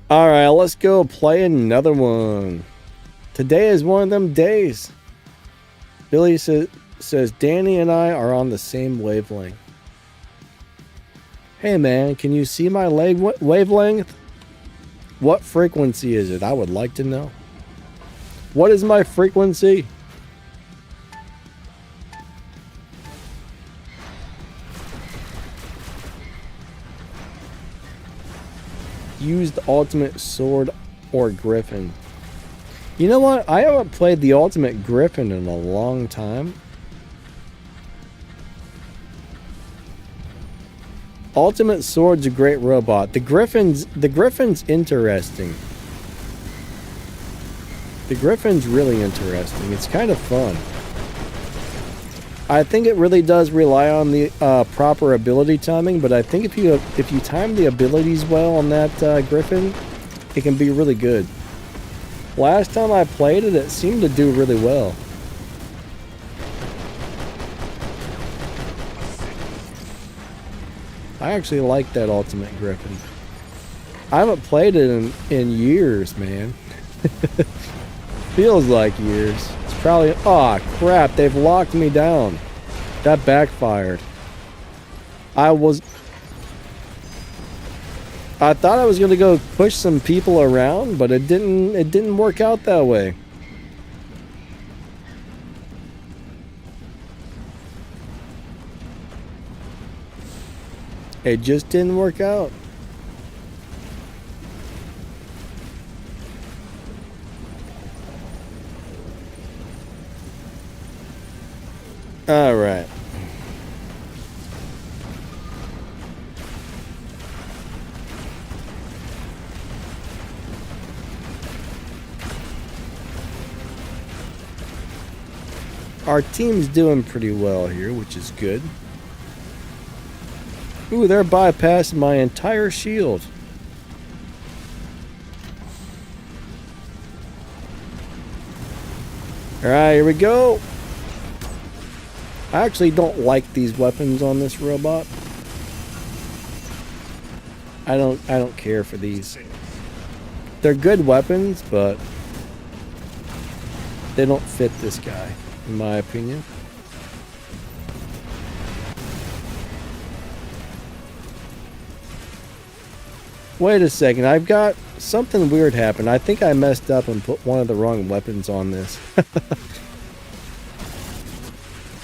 S1: Alright, let's go play another one. Today is one of them days. Billy says, Danny and I are on the same wavelength. Hey man, can you see my wavelength? What frequency is it? I would like to know. What is my frequency? Use the ultimate sword or griffin. You know what? I haven't played the ultimate griffin in a long time. Ultimate sword's a great robot. The griffin's interesting. The griffin's really interesting. It's kind of fun. I think it really does rely on the proper ability timing, but I think if you time the abilities well on that griffin, it can be really good. Last time I played it, it seemed to do really well. I actually like that ultimate griffin. I haven't played it in years, man. Feels like years. It's probably... Aw, crap, they've locked me down. That backfired. I thought I was going to go push some people around, but it didn't work out that way. It just didn't work out. All right. our team's doing pretty well here, which is good. Ooh, they're bypassing my entire shield. Alright, here we go. I actually don't like these weapons on this robot. I don't care for these. They're good weapons, but they don't fit this guy, in my opinion. Wait a second, I've got something weird happen. I think I messed up and put one of the wrong weapons on this.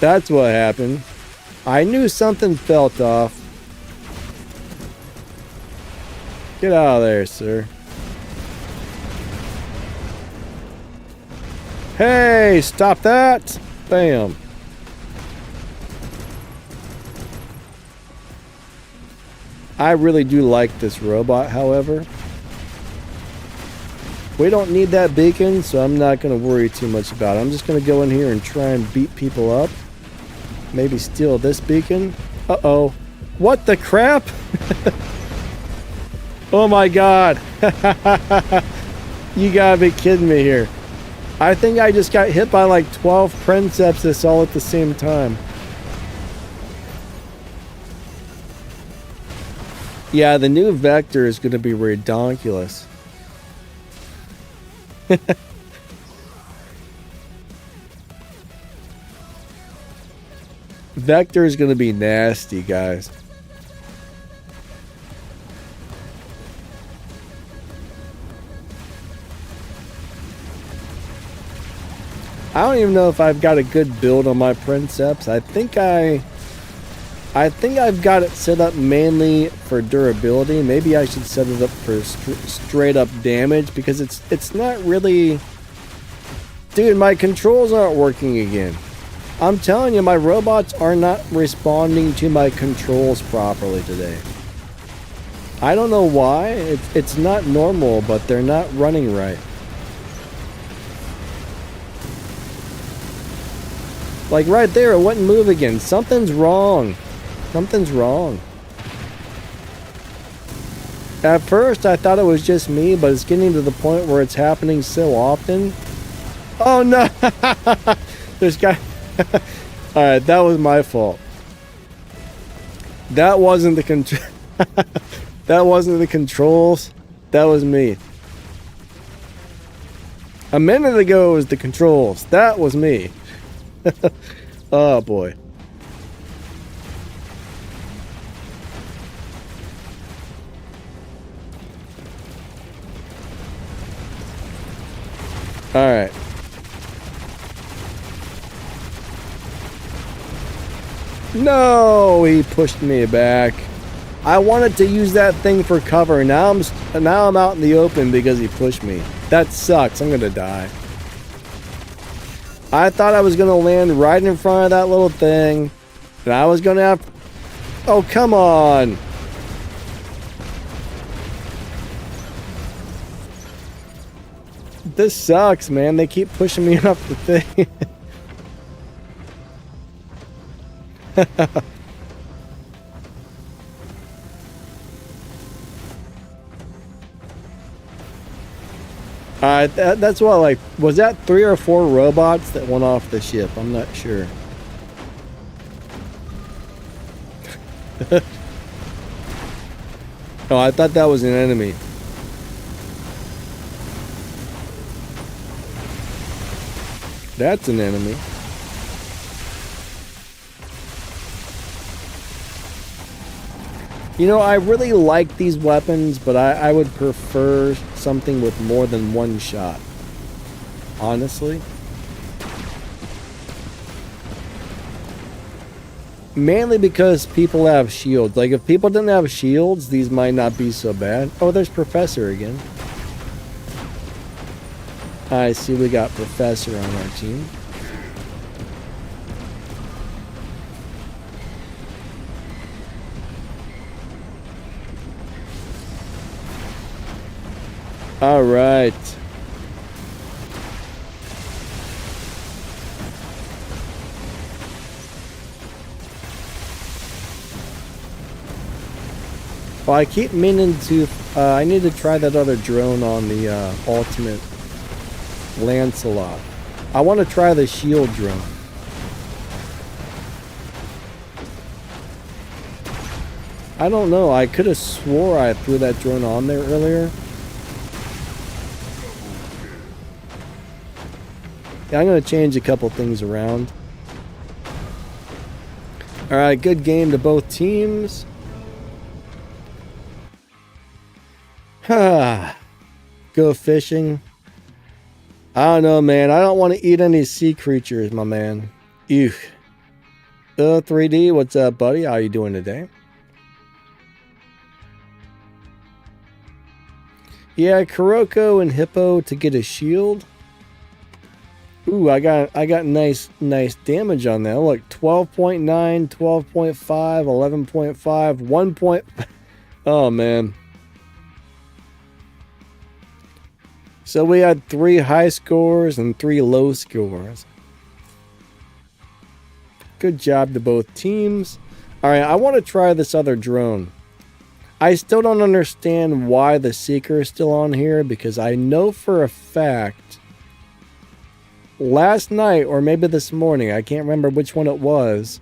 S1: That's what happened. I knew something felt off. Get out of there, sir. Hey, stop that! Bam. I really do like this robot, however. We don't need that beacon, so I'm not going to worry too much about it. I'm just going to go in here and try and beat people up. Maybe steal this beacon. Uh-oh. What the crap? Oh my god. You gotta be kidding me here. I think I just got hit by like 12 Princepses all at the same time. Yeah, the new Vector is going to be redonkulous. Vector is going to be nasty, guys. I don't even know if I've got a good build on my Princeps. I think I've got it set up mainly for durability. Maybe I should set it up for straight up damage, because it's not really... Dude, my controls aren't working again. I'm telling you, my robots are not responding to my controls properly today. I don't know why. It's not normal, but they're not running right. Like right there, it wouldn't move again. Something's wrong. Something's wrong. At first, I thought it was just me, but it's getting to the point where it's happening so often. Oh no! There's guy. Alright, that was my fault. That wasn't the that wasn't the controls. That was me. A minute ago was the controls. That was me. Oh boy. Alright. No, he pushed me back. I wanted to use that thing for cover. Now I'm out in the open because he pushed me. That sucks. I'm gonna die. I thought I was gonna land right in front of that little thing, and I was gonna have... Oh, come on! This sucks, man. They keep pushing me off the thing. That's what, like, was that 3 or 4 robots that went off the ship? I'm not sure. Oh, I thought that was an enemy. That's an enemy. You know, I really like these weapons, but I would prefer something with more than one shot. Honestly. Mainly because people have shields. Like, if people didn't have shields, these might not be so bad. Oh, there's Professor again. I see we got Professor on our team. All right. Well, I keep meaning to, I need to try that other drone on the Ultimate Lancelot. I want to try the shield drone. I don't know, I could have swore I threw that drone on there earlier. Yeah, I'm going to change a couple things around. Alright, good game to both teams. Go fishing. I don't know, man. I don't want to eat any sea creatures, my man. Ew. 3D, what's up, buddy? How you doing today? Yeah, Kuroko and Hippo to get a shield. Ooh, I got nice damage on that. Look, 12.9, 12.5, 11.5, 1. Oh man. So we had 3 high scores and 3 low scores. Good job to both teams. All right, I want to try this other drone. I still don't understand why the Seeker is still on here, because I know for a fact last night, or maybe this morning, I can't remember which one it was,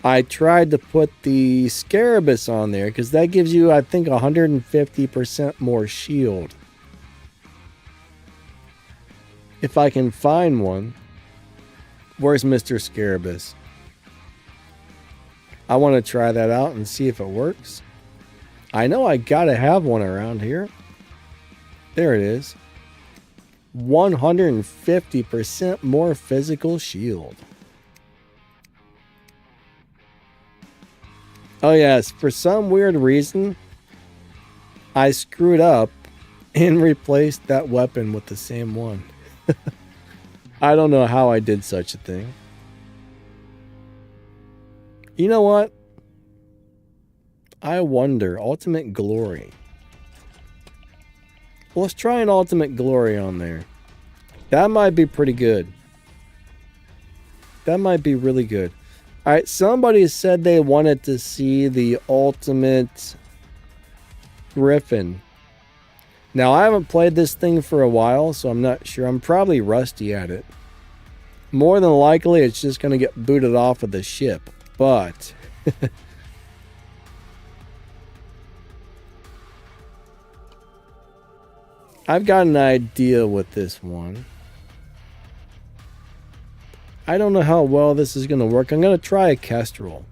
S1: I tried to put the Scarabus on there, because that gives you, I think, 150% more shield. If I can find one. Where's Mr. Scarabus? I want to try that out and see if it works. I know I gotta have one around here. There it is. 150% more physical shield. Oh yes, for some weird reason, I screwed up and replaced that weapon with the same one. I don't know how I did such a thing. You know what? I wonder. Ultimate Glory. Let's try an Ultimate Glory on there. That might be pretty good. That might be really good. Alright, somebody said they wanted to see the Ultimate Griffin. Now, I haven't played this thing for a while, so I'm not sure. I'm probably rusty at it. More than likely, it's just going to get booted off of the ship. But I've got an idea with this one. I don't know how well this is going to work. I'm going to try a Kestrel.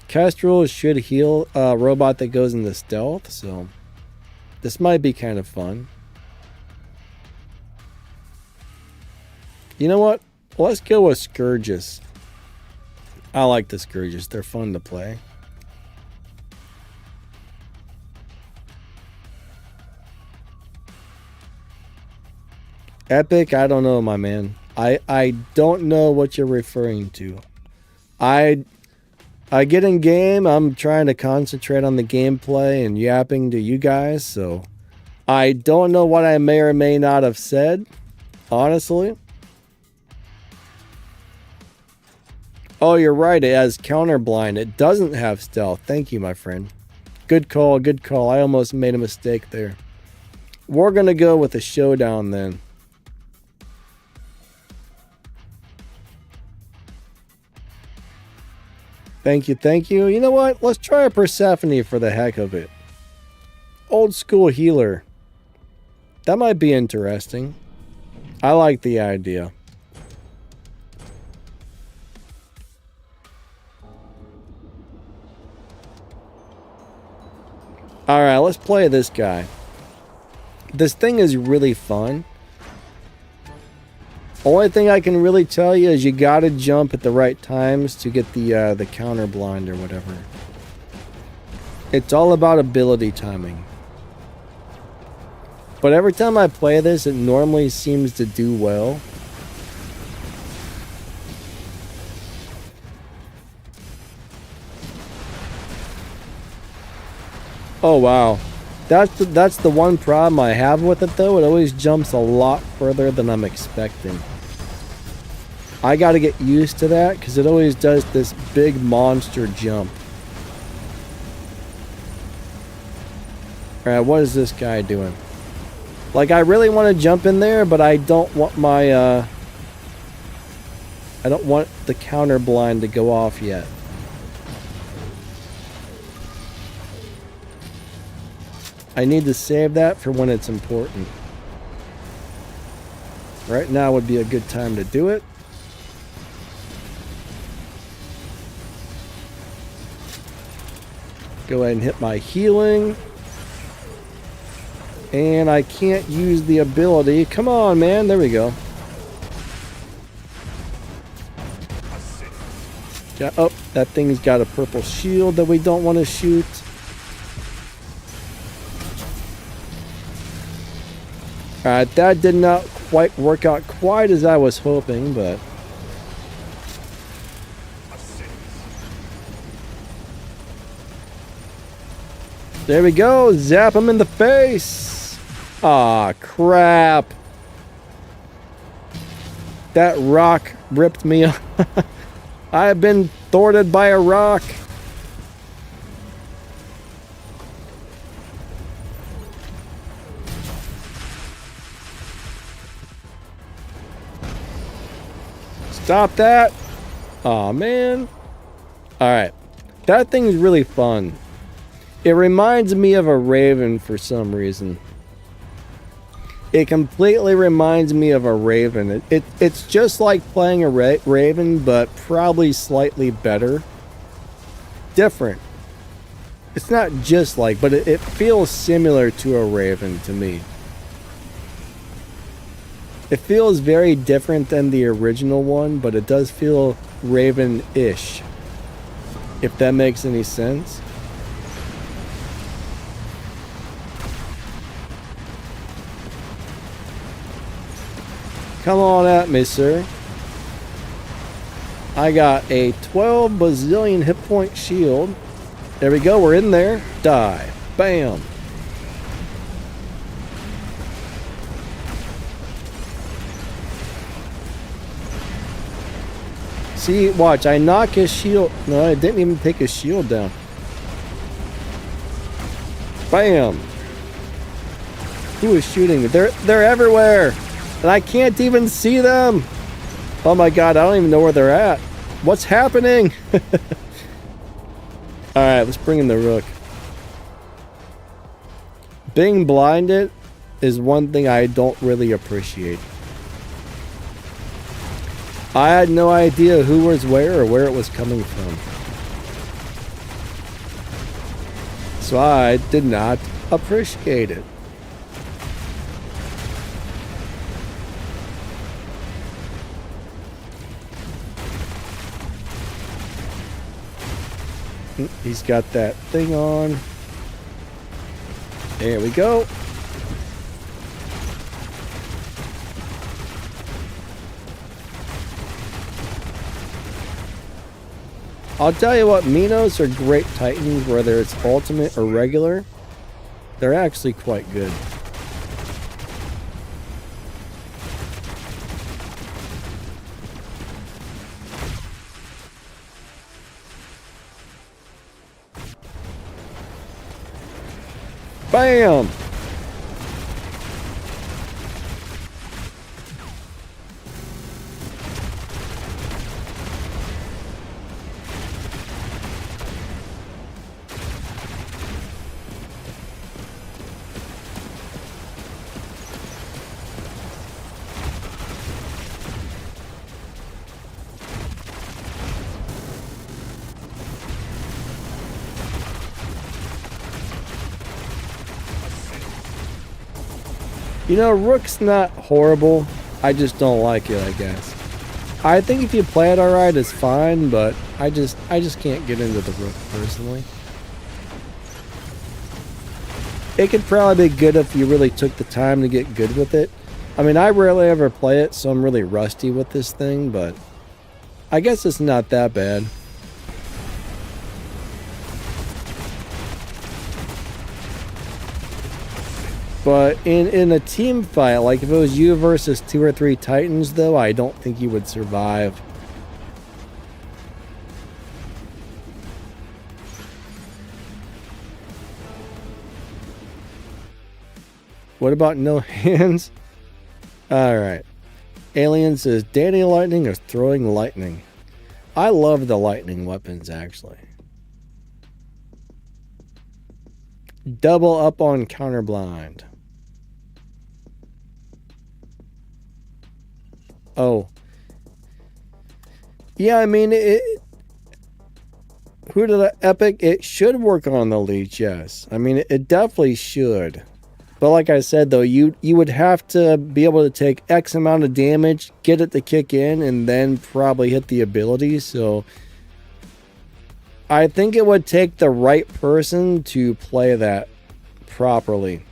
S1: Kestrel should heal a robot that goes into stealth, so this might be kind of fun. You know what? Let's go with Scourges. I like the Scourges. They're fun to play. Epic? I don't know, my man. I don't know what you're referring to. I get in game. I'm trying to concentrate on the gameplay and yapping to you guys, so I don't know what I may or may not have said, honestly. Oh, you're right. It has counterblind. It doesn't have stealth. Thank you, my friend. Good call. Good call. I almost made a mistake there. We're going to go with a showdown then. Thank you. Thank you. You know what? Let's try a Persephone for the heck of it. Old school healer. That might be interesting. I like the idea. Alright, let's play this guy. This thing is really fun. Only thing I can really tell you is you gotta jump at the right times to get the counter blind or whatever. It's all about ability timing. But every time I play this, it normally seems to do well. Oh wow, that's the one problem I have with it though. It always jumps a lot further than I'm expecting. I got to get used to that because it always does this big monster jump. Alright, what is this guy doing? Like, I really want to jump in there, but I don't want my, I don't want the counter blind to go off yet. I need to save that for when it's important. Right now would be a good time to do it. Go ahead and hit my healing. And I can't use the ability. Come on, man. There we go. Yeah, oh, that thing's got a purple shield that we don't want to shoot. Alright, that did not quite work out quite as I was hoping, but... There we go. Zap him in the face. Aw, crap. That rock ripped me off. I have been thwarted by a rock. Stop that. Aw, man. Alright. That thing is really fun. It reminds me of a raven for some reason. It completely reminds me of a raven. It's just like playing a raven, but probably slightly better. Different. It's not just like, but it feels similar to a raven to me. It feels very different than the original one, but it does feel raven-ish. If that makes any sense. Come on at me, sir. I got a 12 bazillion hit point shield. There we go, we're in there. Die. Bam. See, watch, I knock his shield. No, I didn't even take his shield down. Bam. Who is shooting me? They're everywhere. And I can't even see them. Oh my god, I don't even know where they're at. What's happening? Alright, let's bring in the rook. Being blinded is one thing I don't really appreciate. I had no idea who was where or where it was coming from. So I did not appreciate it. He's got that thing on. There we go. I'll tell you what, Minos are great Titans, whether it's ultimate or regular. They're actually quite good. Bam! You know, Rook's not horrible. I just don't like it, I guess. I think if you play it alright, it's fine, but I just can't get into the Rook personally. It could probably be good if you really took the time to get good with it. I mean, I rarely ever play it, so I'm really rusty with this thing, but I guess it's not that bad. But in a team fight, like if it was you versus 2 or 3 Titans, though, I don't think you would survive. What about no hands? Alright. Alien says, Danny Lightning is throwing lightning. I love the lightning weapons, actually. Double up on counterblind. Oh. Yeah, I mean, who did Epic? It should work on the leech, yes. I mean, it definitely should. But like I said, though, you would have to be able to take X amount of damage, get it to kick in, and then probably hit the ability. So I think it would take the right person to play that properly.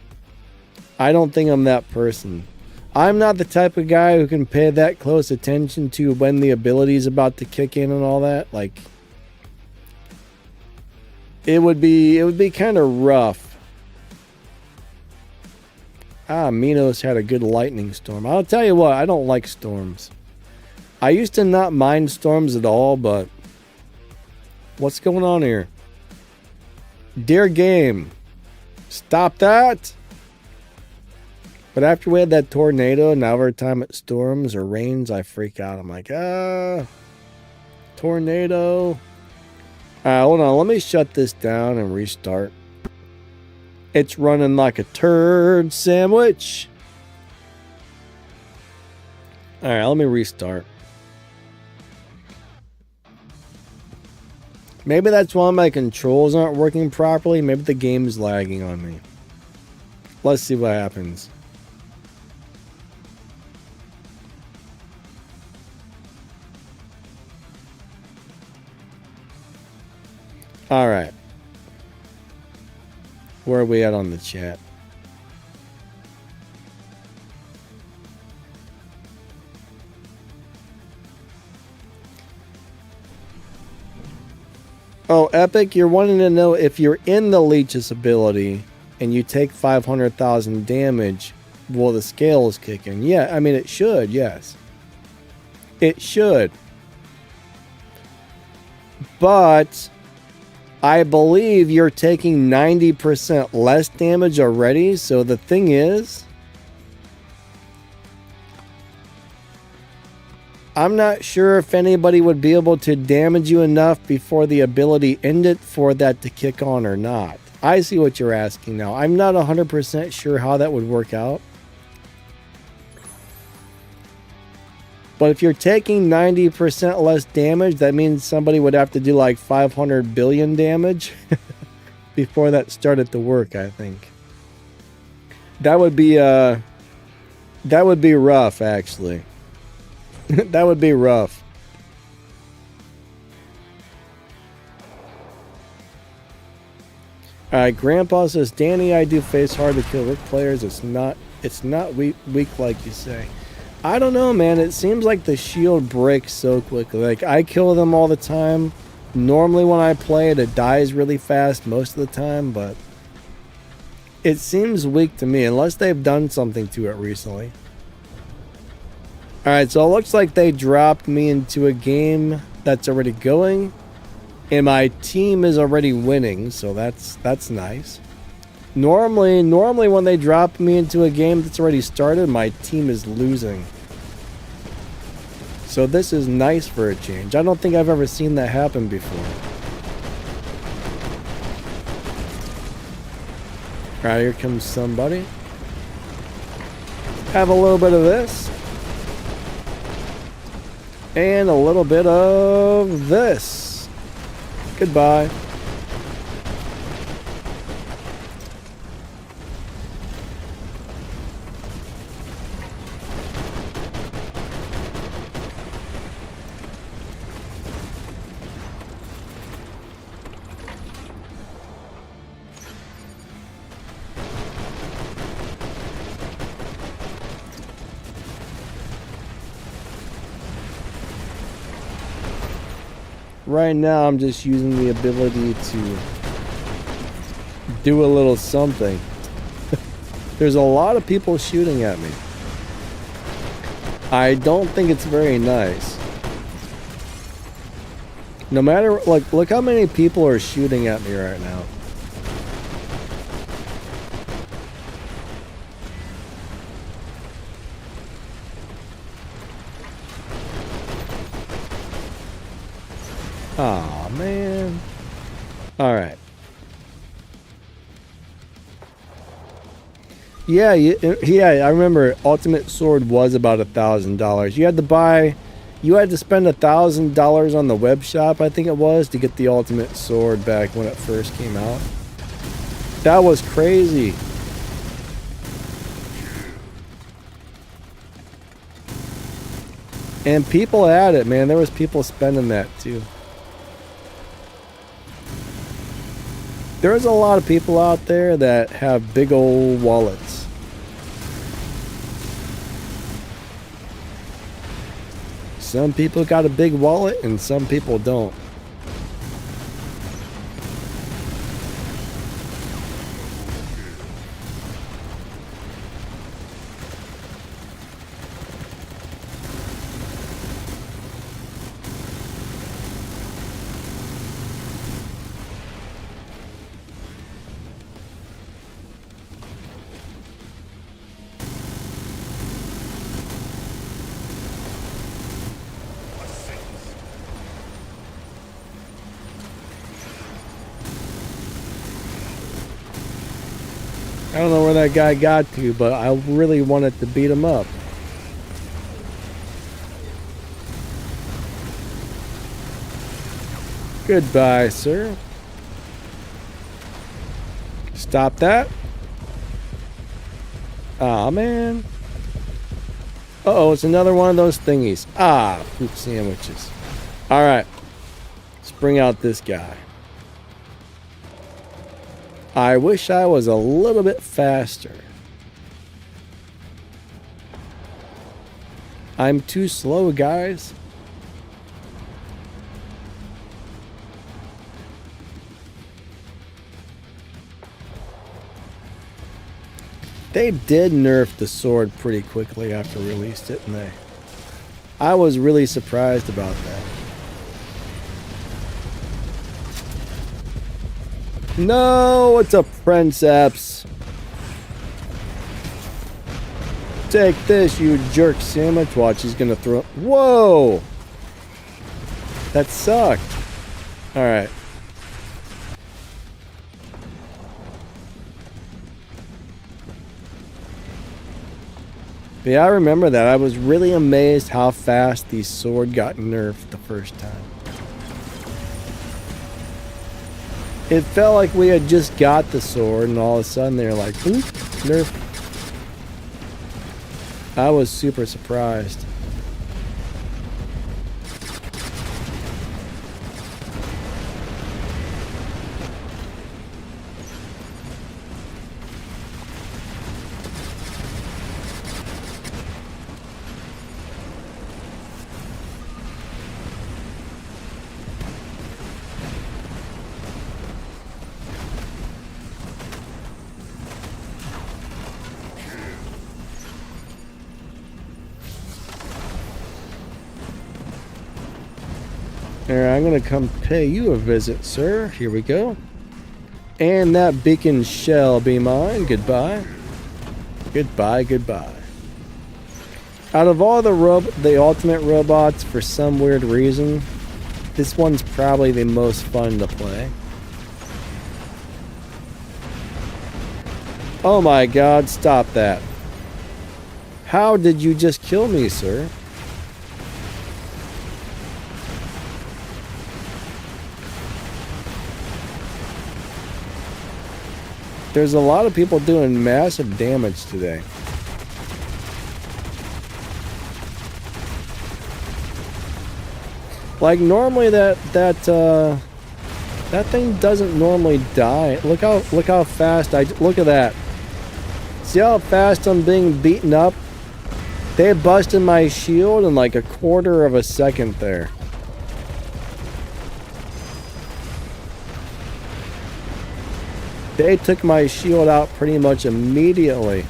S1: I don't think I'm that person. I'm not the type of guy who can pay that close attention to when the ability is about to kick in and all that. Like, it would be kind of rough. Minos had a good lightning storm. I'll tell you what, I don't like storms. I used to not mind storms at all, but what's going on here? Dear game, stop that. But after we had that tornado, now every time it storms or rains, I freak out. I'm like, tornado. Hold on, let me shut this down and restart. It's running like a turd sandwich. Alright, let me restart. Maybe that's why my controls aren't working properly. Maybe the game is lagging on me. Let's see what happens. Alright. Where are we at on the chat? Oh, Epic, you're wanting to know if you're in the leech's ability and you take 500,000 damage, will the scales kick in? Yeah, I mean, it should, yes. It should. But I believe you're taking 90% less damage already. So the thing is, I'm not sure if anybody would be able to damage you enough before the ability ended for that to kick on or not. I see what you're asking now. I'm not 100% sure how that would work out. But if you're taking 90% less damage, that means somebody would have to do like 500 billion damage before that started to work, I think. That would be rough, actually. That would be rough. Alright, Grandpa says, Danny, I do face hard to kill Rick players. It's not weak like you say. I don't know, man. It seems like the shield breaks so quickly. Like, I kill them all the time. Normally when I play it, it dies really fast most of the time, but it seems weak to me, unless they've done something to it recently. Alright, so it looks like they dropped me into a game that's already going, and my team is already winning, so that's nice. Normally when they drop me into a game that's already started, my team is losing. So this is nice for a change. I don't think I've ever seen that happen before. Alright, here comes somebody. Have a little bit of this. And a little bit of this. Goodbye. Right now, I'm just using the ability to do a little something. There's a lot of people shooting at me. I don't think it's very nice. No matter, like, look how many people are shooting at me right now. Aw, man. Alright. Yeah, I remember Ultimate Sword was about $1,000. You had to spend $1,000 on the web shop, I think it was, to get the Ultimate Sword back when it first came out. That was crazy. And people had it, man. There was people spending that too. There's a lot of people out there that have big old wallets. Some people got a big wallet and some people don't. I don't know where that guy got to, but I really wanted to beat him up. Goodbye, sir. Stop that. Aw, man. Uh-oh, it's another one of those thingies. Ah, poop sandwiches. Alright. Let's bring out this guy. I wish I was a little bit faster. I'm too slow, guys. They did nerf the sword pretty quickly after released it, and I was really surprised about that. No, it's a princeps. Take this, you jerk sandwich. Watch, he's gonna throw. Whoa! That sucked. Alright. Yeah, I remember that. I was really amazed how fast the sword got nerfed the first time. It felt like we had just got the sword and all of a sudden they're like, oop, nerf. I was super surprised. Alright, I'm gonna come pay you a visit, sir. Here we go. And that beacon shall be mine. Goodbye. Goodbye, goodbye. Out of all the ultimate robots, for some weird reason, this one's probably the most fun to play. Oh my god, stop that. How did you just kill me, sir? There's a lot of people doing massive damage today. Like normally that thing doesn't normally die. Look how fast look at that. See how fast I'm being beaten up? They busted my shield in like a quarter of a second there. They took my shield out pretty much immediately.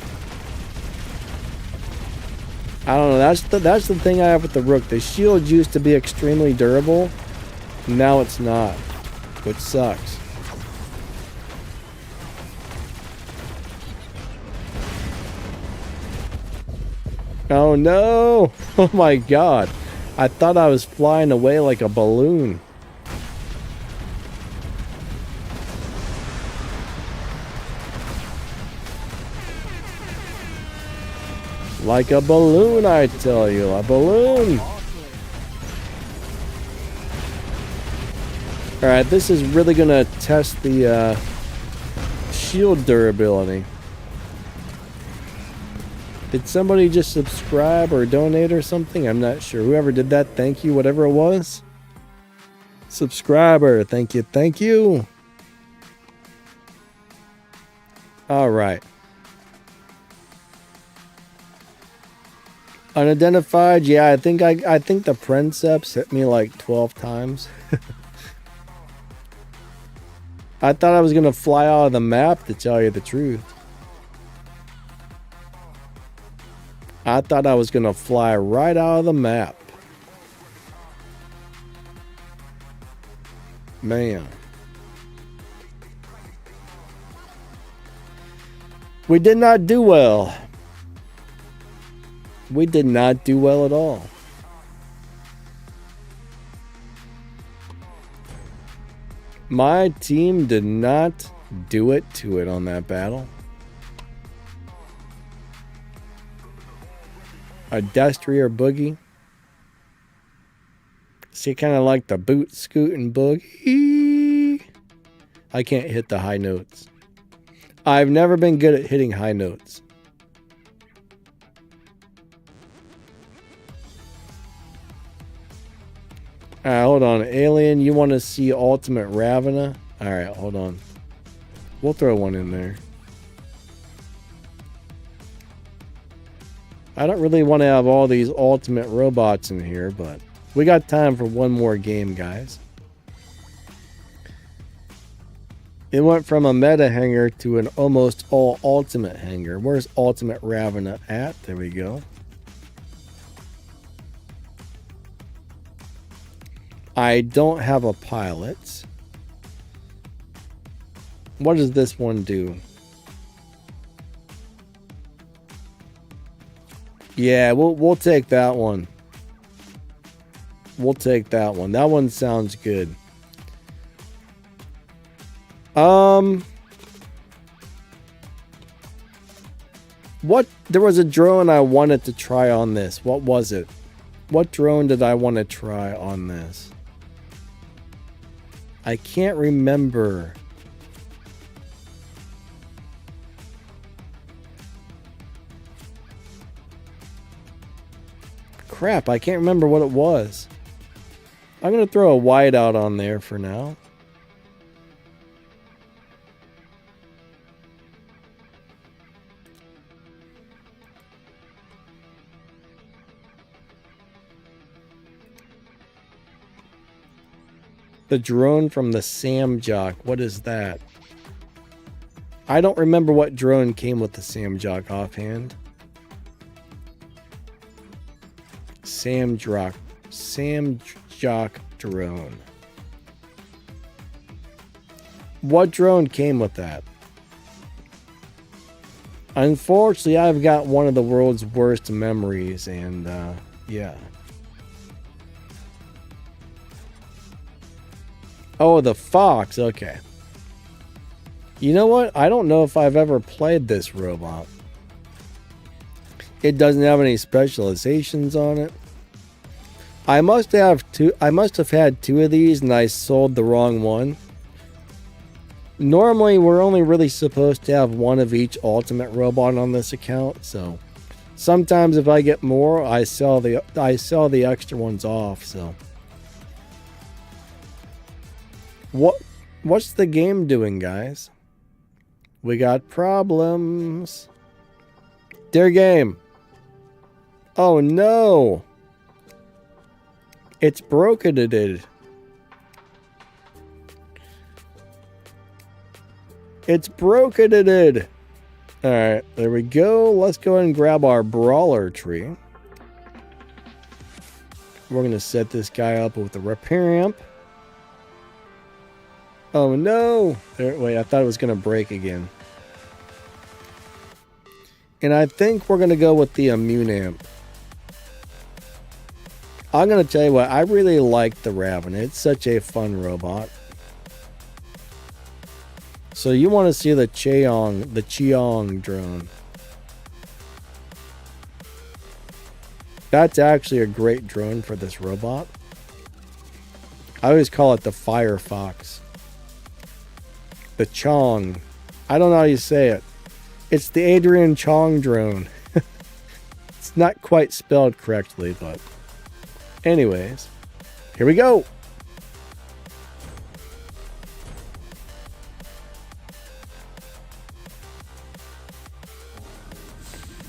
S1: I don't know. That's the thing I have with the Rook. The shield used to be extremely durable. Now it's not, which sucks. Oh no! Oh my god. I thought I was flying away like a balloon. Like a balloon, I tell you. A balloon! Alright, this is really gonna test the shield durability. Did somebody just subscribe or donate or something? I'm not sure. Whoever did that, thank you, whatever it was. Subscriber, thank you, thank you. Alright. Unidentified, yeah, I think the Princeps hit me like 12 times. I thought I was gonna fly out of the map, to tell you the truth. I thought I was gonna fly right out of the map. Man. We did not do well. We did not do well at all. My team did not do it to it on that battle. A Destry or Boogie. See, kind of like the boot, scoot, and boogie. I can't hit the high notes. I've never been good at hitting high notes. Alright, hold on. Alien, you want to see Ultimate Ravena? Alright, hold on. We'll throw one in there. I don't really want to have all these ultimate robots in here, but we got time for one more game, guys. It went from a meta hanger to an almost all ultimate hanger. Where's Ultimate Ravena at? There we go. I don't have a pilot. What does this one do? Yeah, we'll take that one. We'll take that one. That one sounds good. What? There was a drone I wanted to try on this. What was it? What drone did I want to try on this? I can't remember. Crap, I can't remember what it was. I'm going to throw a whiteout on there for now. The drone from the Samjock. What is that? I don't remember what drone came with the Samjock offhand. Samjock drone. What drone came with that? Unfortunately, I've got one of the world's worst memories, and yeah. Oh, the Fox. Okay. You know what? I don't know if I've ever played this robot. It doesn't have any specializations on it. I must have had two of these and I sold the wrong one. Normally, we're only really supposed to have one of each ultimate robot on this account, so sometimes if I get more, I sell the extra ones off, so. What's the game doing, guys? We got problems. Dear game. Oh no. It's broken. It's broken-ed. Alright, there we go. Let's go ahead and grab our brawler tree. We're going to set this guy up with a repair amp. Oh no! Wait, I thought it was going to break again. And I think we're going to go with the immune amp. I'm going to tell you what, I really like the Raven. It's such a fun robot. So you want to see the Cheong drone. That's actually a great drone for this robot. I always call it the Firefox. The Chong. I don't know how you say it. It's the Adrian Chong drone. It's not quite spelled correctly, but anyways, here we go.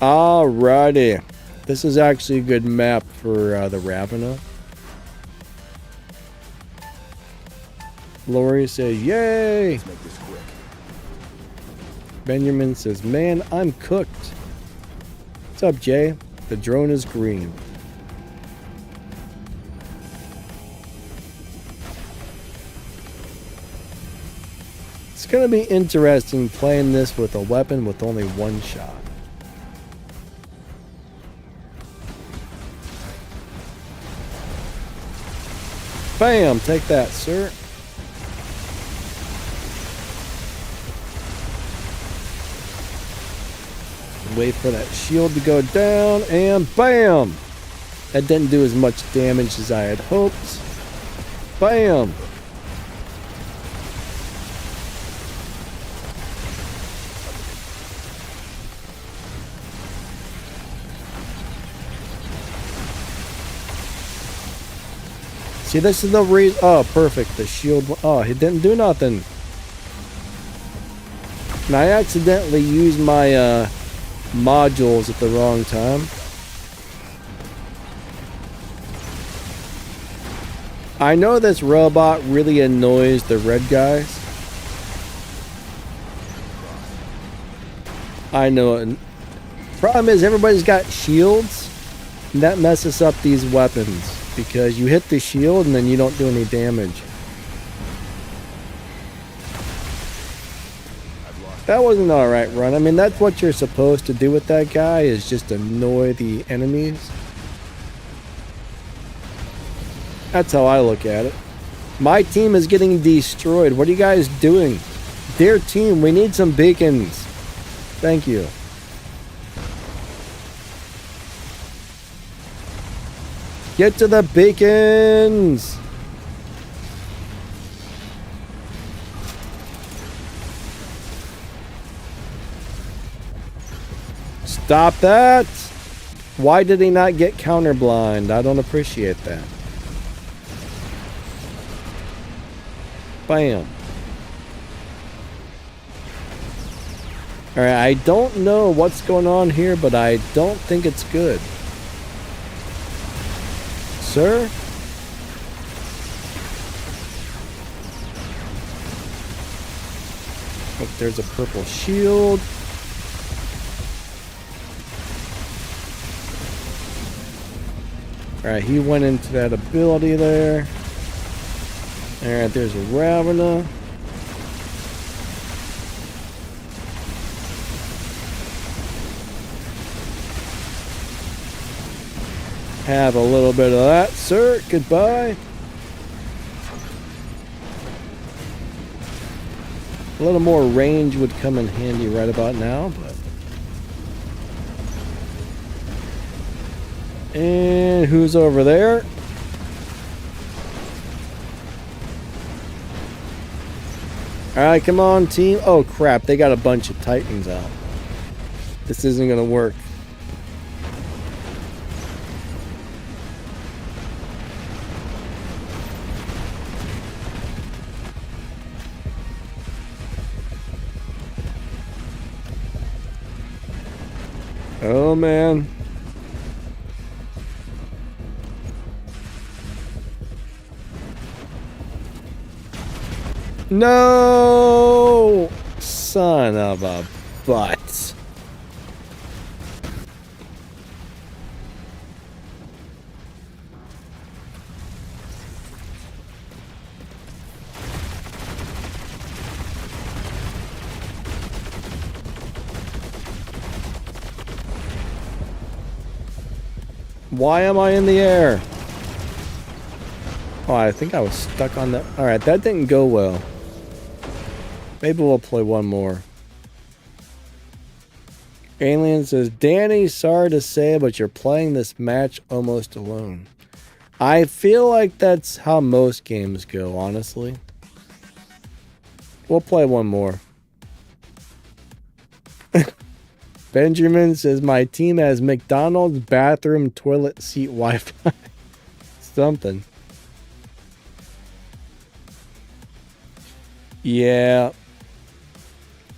S1: Alrighty. This is actually a good map for the Ravena. Lori says, yay!
S2: Let's make this quick.
S1: Benjamin says, man, I'm cooked. What's up, Jay? The drone is green. It's going to be interesting playing this with a weapon with only one shot. Bam! Take that, sir. Wait for that shield to go down, and bam! That didn't do as much damage as I had hoped. Bam! See, this is the reason. Oh, perfect. The shield. Oh, it didn't do nothing. And I accidentally used my modules at the wrong time. I know this robot really annoys the red guys. I know it. Problem is, everybody's got shields, and that messes up these weapons. Because you hit the shield and then you don't do any damage. That wasn't an alright run. I mean, that's what you're supposed to do with that guy, is just annoy the enemies. That's how I look at it. My team is getting destroyed. What are you guys doing? Dear team, we need some beacons. Thank you. Get to the beacons! Stop that! Why did he not get counterblind? I don't appreciate that. Bam. Alright, I don't know what's going on here, but I don't think it's good. Sir? Oh, there's a purple shield. Alright, he went into that ability there. Alright, there's a Ravena. Have a little bit of that, sir. Goodbye. A little more range would come in handy right about now, but... And who's over there? Alright, come on, team. Oh, crap. They got a bunch of Titans out. This isn't going to work. Oh, man. No! Son of a butt. Why am I in the air? Oh, I think I was stuck on that. Alright, that didn't go well. Maybe we'll play one more. Alien says, Danny, sorry to say, but you're playing this match almost alone. I feel like that's how most games go, honestly. We'll play one more. Benjamin says, my team has McDonald's bathroom toilet seat Wi-Fi. Something. Yeah.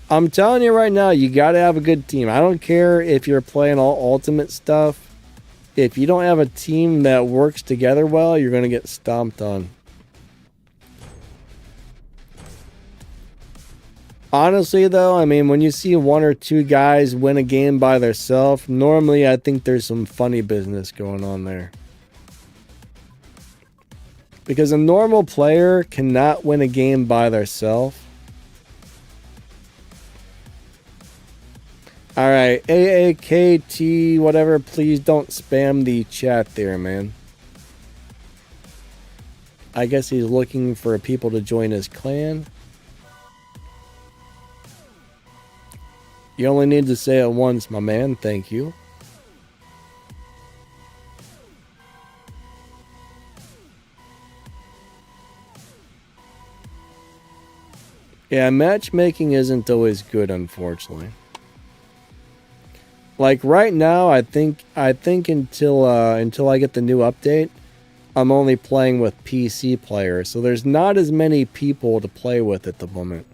S1: I'm telling you right now, you got to have a good team. I don't care if you're playing all ultimate stuff. If you don't have a team that works together well, you're going to get stomped on. Honestly, though, I mean, when you see one or two guys win a game by themselves, normally I think there's some funny business going on there. Because a normal player cannot win a game by themselves. Alright, AAKT, whatever, please don't spam the chat there, man. I guess he's looking for people to join his clan. You only need to say it once, my man. Thank you. Yeah, matchmaking isn't always good, unfortunately. Like right now, I think until I get the new update, I'm only playing with PC players, so there's not as many people to play with at the moment.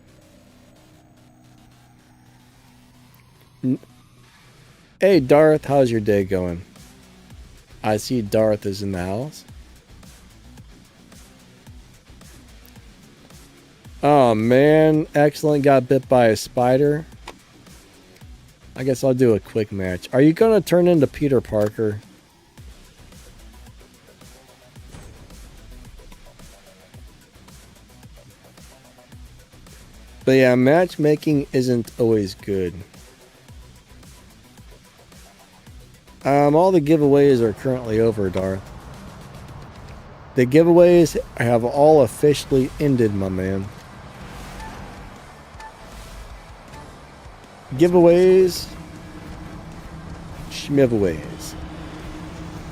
S1: Hey Darth, how's your day going? I see Darth is in the house. Oh man, excellent, got bit by a spider. I guess I'll do a quick match. Are you gonna turn into Peter Parker? But yeah, matchmaking isn't always good. All the giveaways are currently over, Darth. The giveaways have all officially ended, my man. Giveaways, schmiveaways,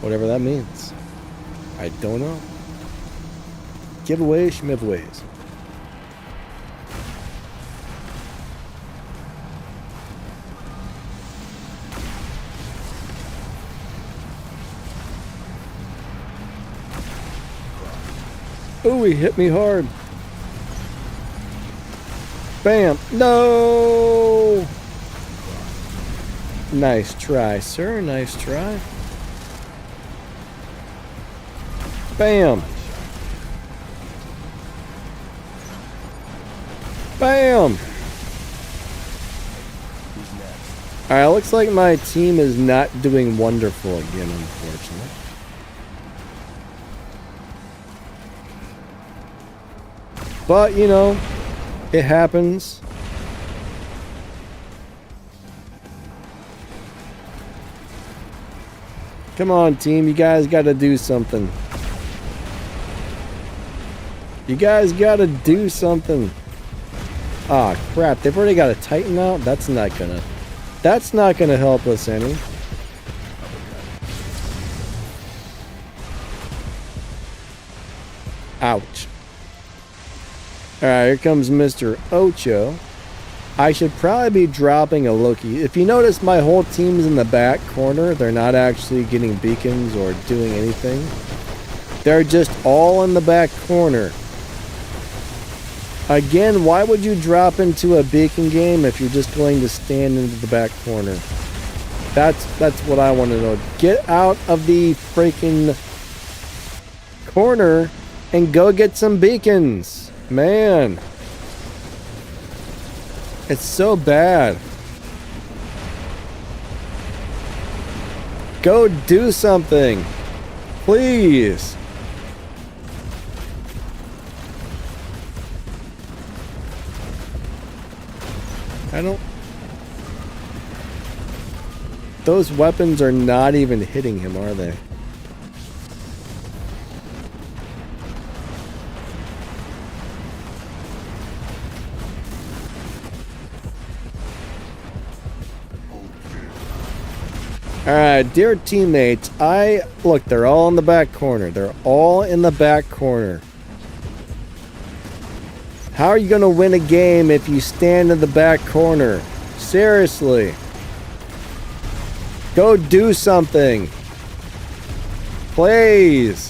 S1: whatever that means. I don't know. Giveaways, schmiveaways. Oh, he hit me hard. Bam. No. Nice try, sir. Nice try. Bam. Bam. Alright, looks like my team is not doing wonderful again, unfortunately. But, you know, it happens. Come on, team. You guys got to do something. You guys got to do something. Ah, crap. They've already got a Titan out? That's not gonna help us any. Ouch. Alright, here comes Mr. Ocho. I should probably be dropping a Loki. If you notice, my whole team's in the back corner. They're not actually getting beacons or doing anything. They're just all in the back corner. Again, why would you drop into a beacon game if you're just going to stand into the back corner? That's what I want to know. Get out of the freaking corner and go get some beacons. Man. It's so bad. Go do something. Please. I don't... Those weapons are not even hitting him, are they? Alright, dear teammates, look, they're all in the back corner. They're all in the back corner. How are you going to win a game if you stand in the back corner? Seriously. Go do something. Please.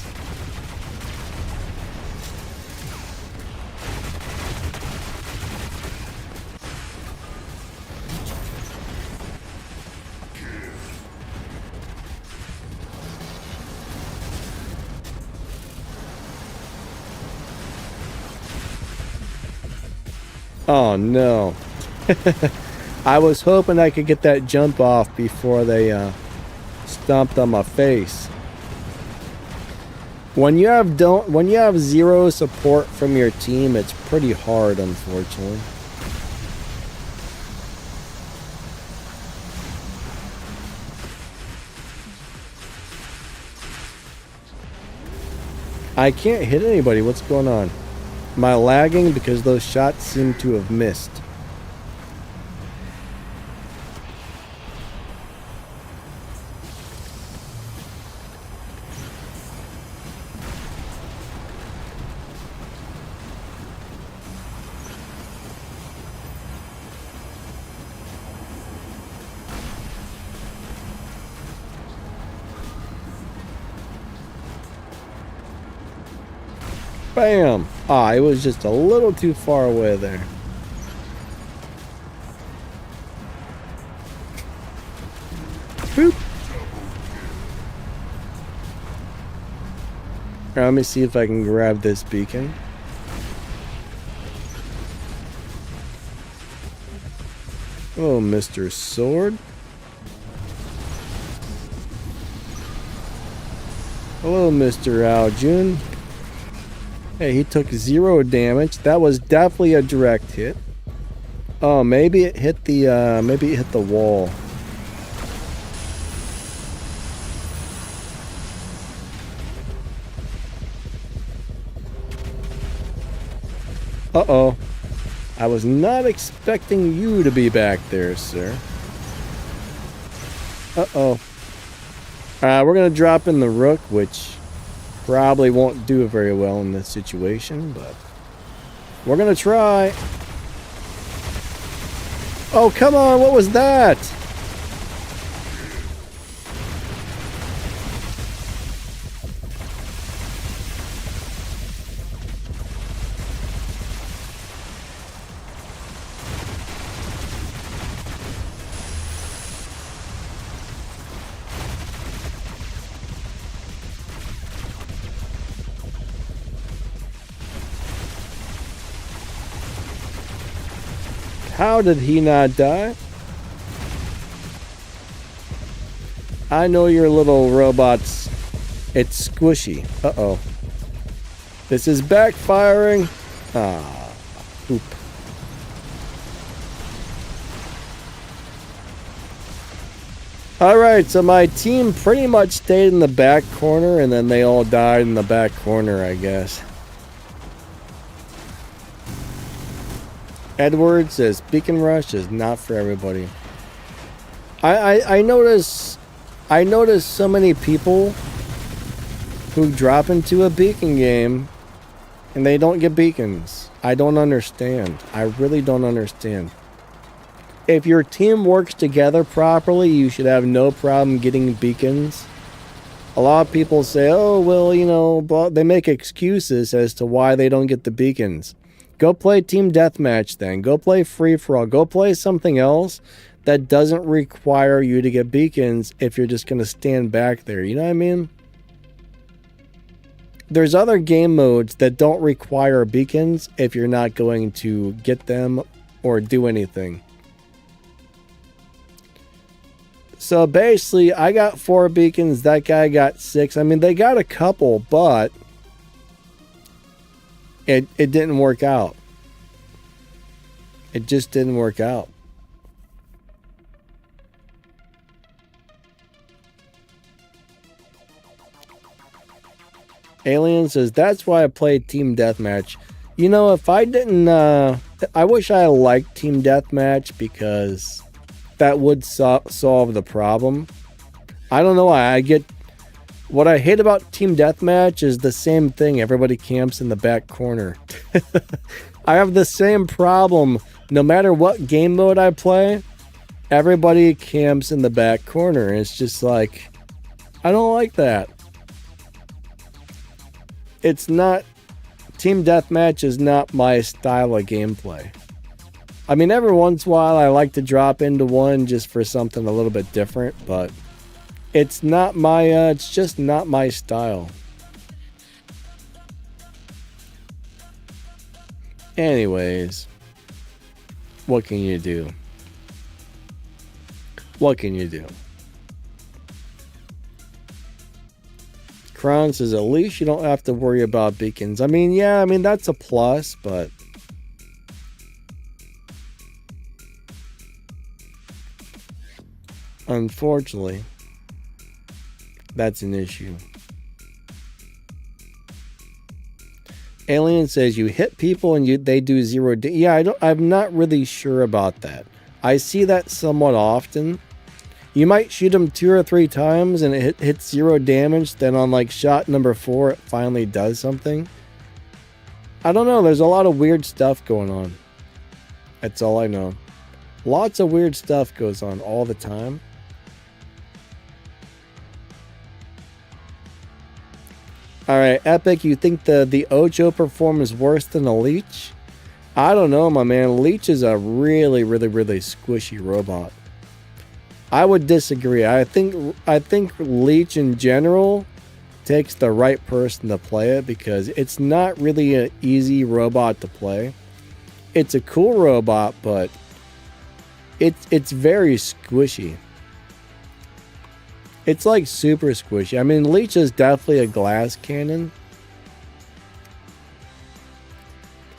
S1: Oh no. I was hoping I could get that jump off before they stomped on my face. When you have zero support from your team, it's pretty hard, unfortunately. I can't hit anybody. What's going on? Am I lagging because those shots seem to have missed? Bam! Ah, it was just a little too far away there. Boop. Alright, let me see if I can grab this beacon. Oh, Mr. Sword. Hello, Mr. Aljun. Hey, he took 0 damage. That was definitely a direct hit. Oh, maybe it hit the wall. Uh-oh. I was not expecting you to be back there, sir. Uh-oh. We're gonna drop in the Rook, which probably won't do very well in this situation, but we're gonna try. Oh, come on, what was that? How did he not die? I know your little robots. It's squishy. Uh-oh. This is backfiring. Ah, oop. Alright, so my team pretty much stayed in the back corner and then they all died in the back corner, I guess. Edward says Beacon Rush is not for everybody. I notice so many people who drop into a beacon game and they don't get beacons. I don't understand. I really don't understand. If your team works together properly, you should have no problem getting beacons. A lot of people say, oh, well, you know, they make excuses as to why they don't get the beacons. Go play Team Deathmatch then. Go play Free-For-All. Go play something else that doesn't require you to get beacons if you're just going to stand back there. You know what I mean? There's other game modes that don't require beacons if you're not going to get them or do anything. So basically, I got 4 beacons. That guy got 6. I mean, they got a couple, but it didn't work out. It just didn't work out. Alien says, that's why I played Team Deathmatch. You know, if I didn't, I wish I liked Team Deathmatch because that would solve the problem. I don't know why. What I hate about Team Deathmatch is the same thing. Everybody camps in the back corner. I have the same problem. No matter what game mode I play, everybody camps in the back corner. It's just like, I don't like that. It's not, Team Deathmatch is not my style of gameplay. I mean, every once in a while I like to drop into one just for something a little bit different, but it's not my, it's just not my style. Anyways, what can you do? What can you do? Kron says, at least you don't have to worry about beacons. I mean, yeah, I mean, that's a plus, but unfortunately, that's an issue. Alien says, you hit people and they do 0 damage. Yeah, I'm not really sure about that. I see that somewhat often. You might shoot them 2 or 3 times and it hits 0 damage. Then on like shot number 4, it finally does something. I don't know. There's a lot of weird stuff going on. That's all I know. Lots of weird stuff goes on all the time. Alright, Epic, you think the Ocho performs worse than a Leech? I don't know, my man. Leech is a really, really, really squishy robot. I would disagree. I think Leech in general takes the right person to play it because it's not really an easy robot to play. It's a cool robot, but it's very squishy. It's like super squishy. I mean, Leech is definitely a glass cannon.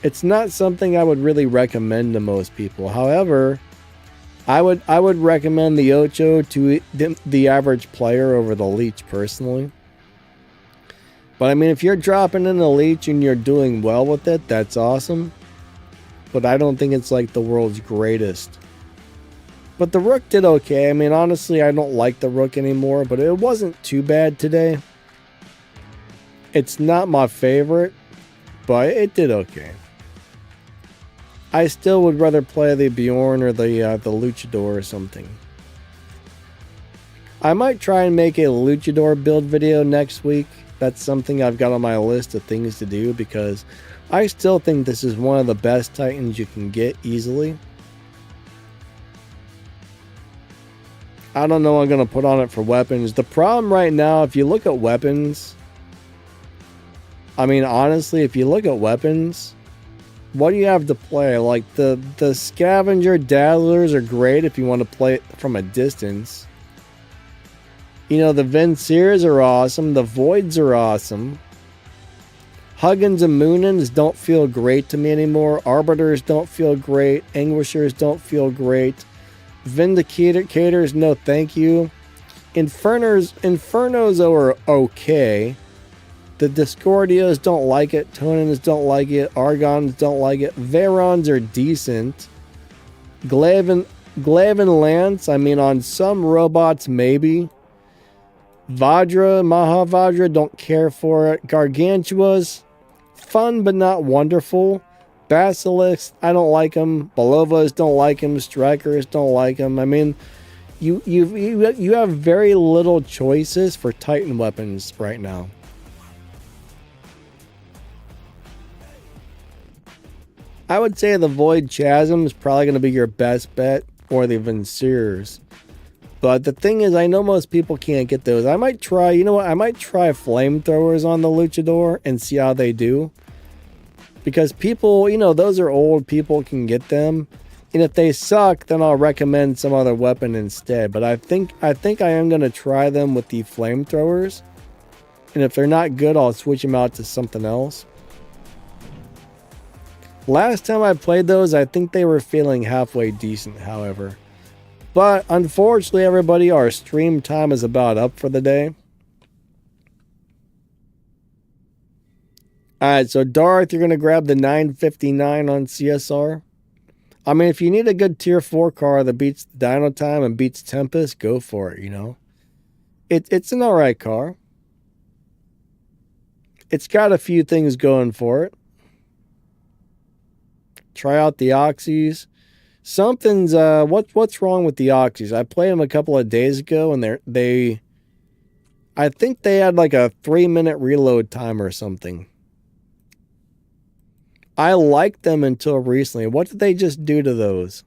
S1: It's not something I would really recommend to most people. However, I would recommend the Ocho to the average player over the Leech personally. But I mean, if you're dropping in a Leech and you're doing well with it, that's awesome. But I don't think it's like the world's greatest. But the Rook did okay. I mean, honestly, I don't like the Rook anymore, but it wasn't too bad today. It's not my favorite, but it did okay. I still would rather play the Bjorn or the Luchador or something. I might try and make a Luchador build video next week. That's something I've got on my list of things to do because I still think this is one of the best Titans you can get easily. I don't know what I'm going to put on it for weapons. The problem right now, if you look at weapons, I mean, honestly, if you look at weapons, what do you have to play? Like the Scavenger Dazzlers are great if you want to play it from a distance. You know, the Venseers are awesome. The Voids are awesome. Huggins and Moonins don't feel great to me anymore. Arbiters don't feel great. Anguishers don't feel great. Vindicators, no thank you. Infernos are okay. The Discordias don't like it. Tonans don't like it. Argons don't like it. Varons are decent. Glavin Lance, I mean, on some robots, maybe. Mahavajra, don't care for it. Gargantuas, fun but not wonderful. Basilisks, I don't like them. Balovas don't like them. Strikers don't like them. I mean, you have very little choices for Titan weapons right now. I would say the Void Chasm is probably going to be your best bet, or the Venseers. But the thing is, I know most people can't get those. I might try, you know what? I might try flamethrowers on the Luchador and see how they do. Because people, you know, those are old. People can get them. And if they suck, then I'll recommend some other weapon instead. But I think I am going to try them with the flamethrowers. And if they're not good, I'll switch them out to something else. Last time I played those, I think they were feeling halfway decent, however. But unfortunately, everybody, our stream time is about up for the day. Alright, so Darth, you're going to grab the 959 on CSR. I mean, if you need a good tier 4 car that beats Dino Time and beats Tempest, go for it, you know. It's an alright car. It's got a few things going for it. Try out the Oxys. Something's, what's wrong with the Oxys? I played them a couple of days ago and I think they had like a 3-minute reload time or something. I liked them until recently. What did they just do to those?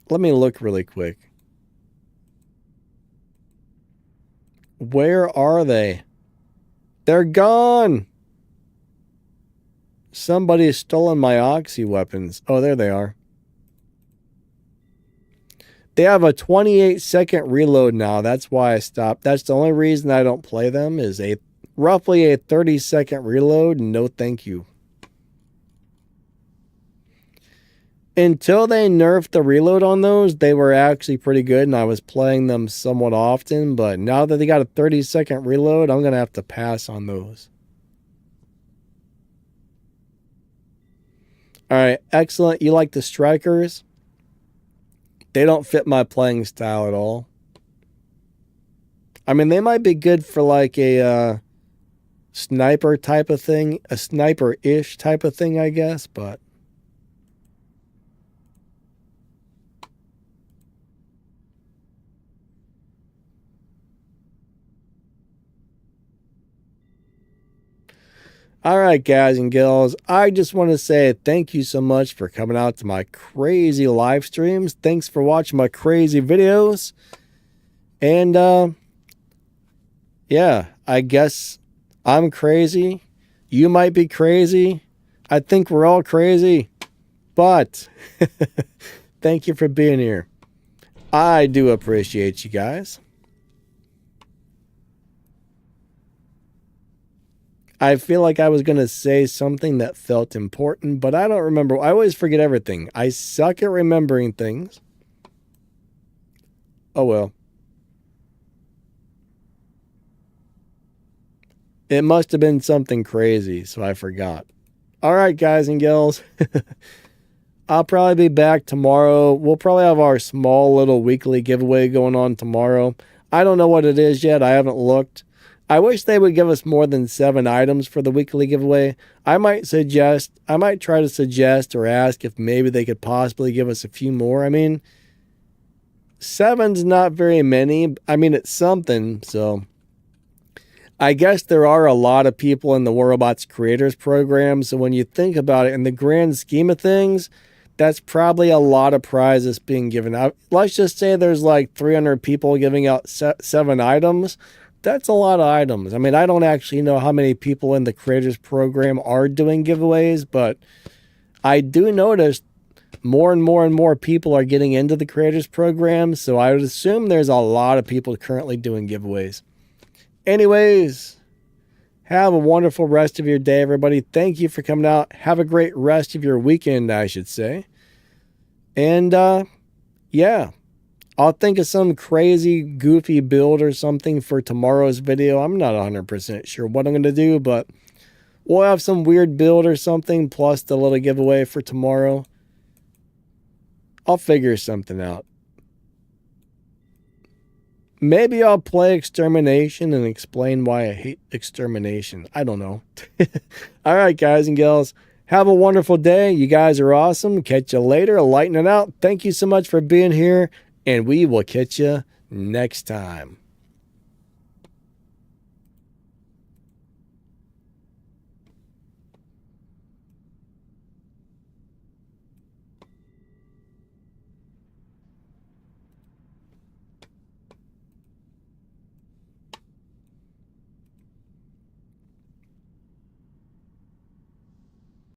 S1: Let me look really quick. Where are they? They're gone! Somebody's stolen my Oxy weapons. Oh, there they are. They have a 28-second reload now. That's why I stopped. That's the only reason I don't play them is roughly a 30-second reload. No thank you. Until they nerfed the reload on those, they were actually pretty good, and I was playing them somewhat often. But now that they got a 30-second reload, I'm going to have to pass on those. Alright, excellent. You like the Strikers? They don't fit my playing style at all. I mean, they might be good for like a sniper type of thing. A sniper-ish type of thing, I guess, but... Alright, guys and girls, I just want to say thank you so much for coming out to my crazy live streams. Thanks for watching my crazy videos. And, yeah, I guess I'm crazy. You might be crazy. I think we're all crazy. But, thank you for being here. I do appreciate you guys. I feel like I was going to say something that felt important, but I don't remember. I always forget everything. I suck at remembering things. Oh well. It must have been something crazy, so I forgot. Alright, guys and gals. I'll probably be back tomorrow. We'll probably have our small little weekly giveaway going on tomorrow. I don't know what it is yet. I haven't looked. I wish they would give us more than 7 items for the weekly giveaway. I might try to suggest or ask if maybe they could possibly give us a few more. I mean, 7's not very many. I mean, it's something, so... I guess there are a lot of people in the Warrobots Creators Program, so when you think about it, in the grand scheme of things, that's probably a lot of prizes being given out. Let's just say there's like 300 people giving out 7 items. That's a lot of items. I mean, I don't actually know how many people in the Creators Program are doing giveaways, but I do notice more and more and more people are getting into the Creators Program, so I would assume there's a lot of people currently doing giveaways. Anyways, have a wonderful rest of your day, everybody. Thank you for coming out. Have a great rest of your weekend, I should say. And, yeah. I'll think of some crazy, goofy build or something for tomorrow's video. I'm not 100% sure what I'm going to do, but we'll have some weird build or something, plus the little giveaway for tomorrow. I'll figure something out. Maybe I'll play Extermination and explain why I hate Extermination. I don't know. Alright, guys and gals. Have a wonderful day. You guys are awesome. Catch you later. Lighten it out. Thank you so much for being here. And we will catch you next time.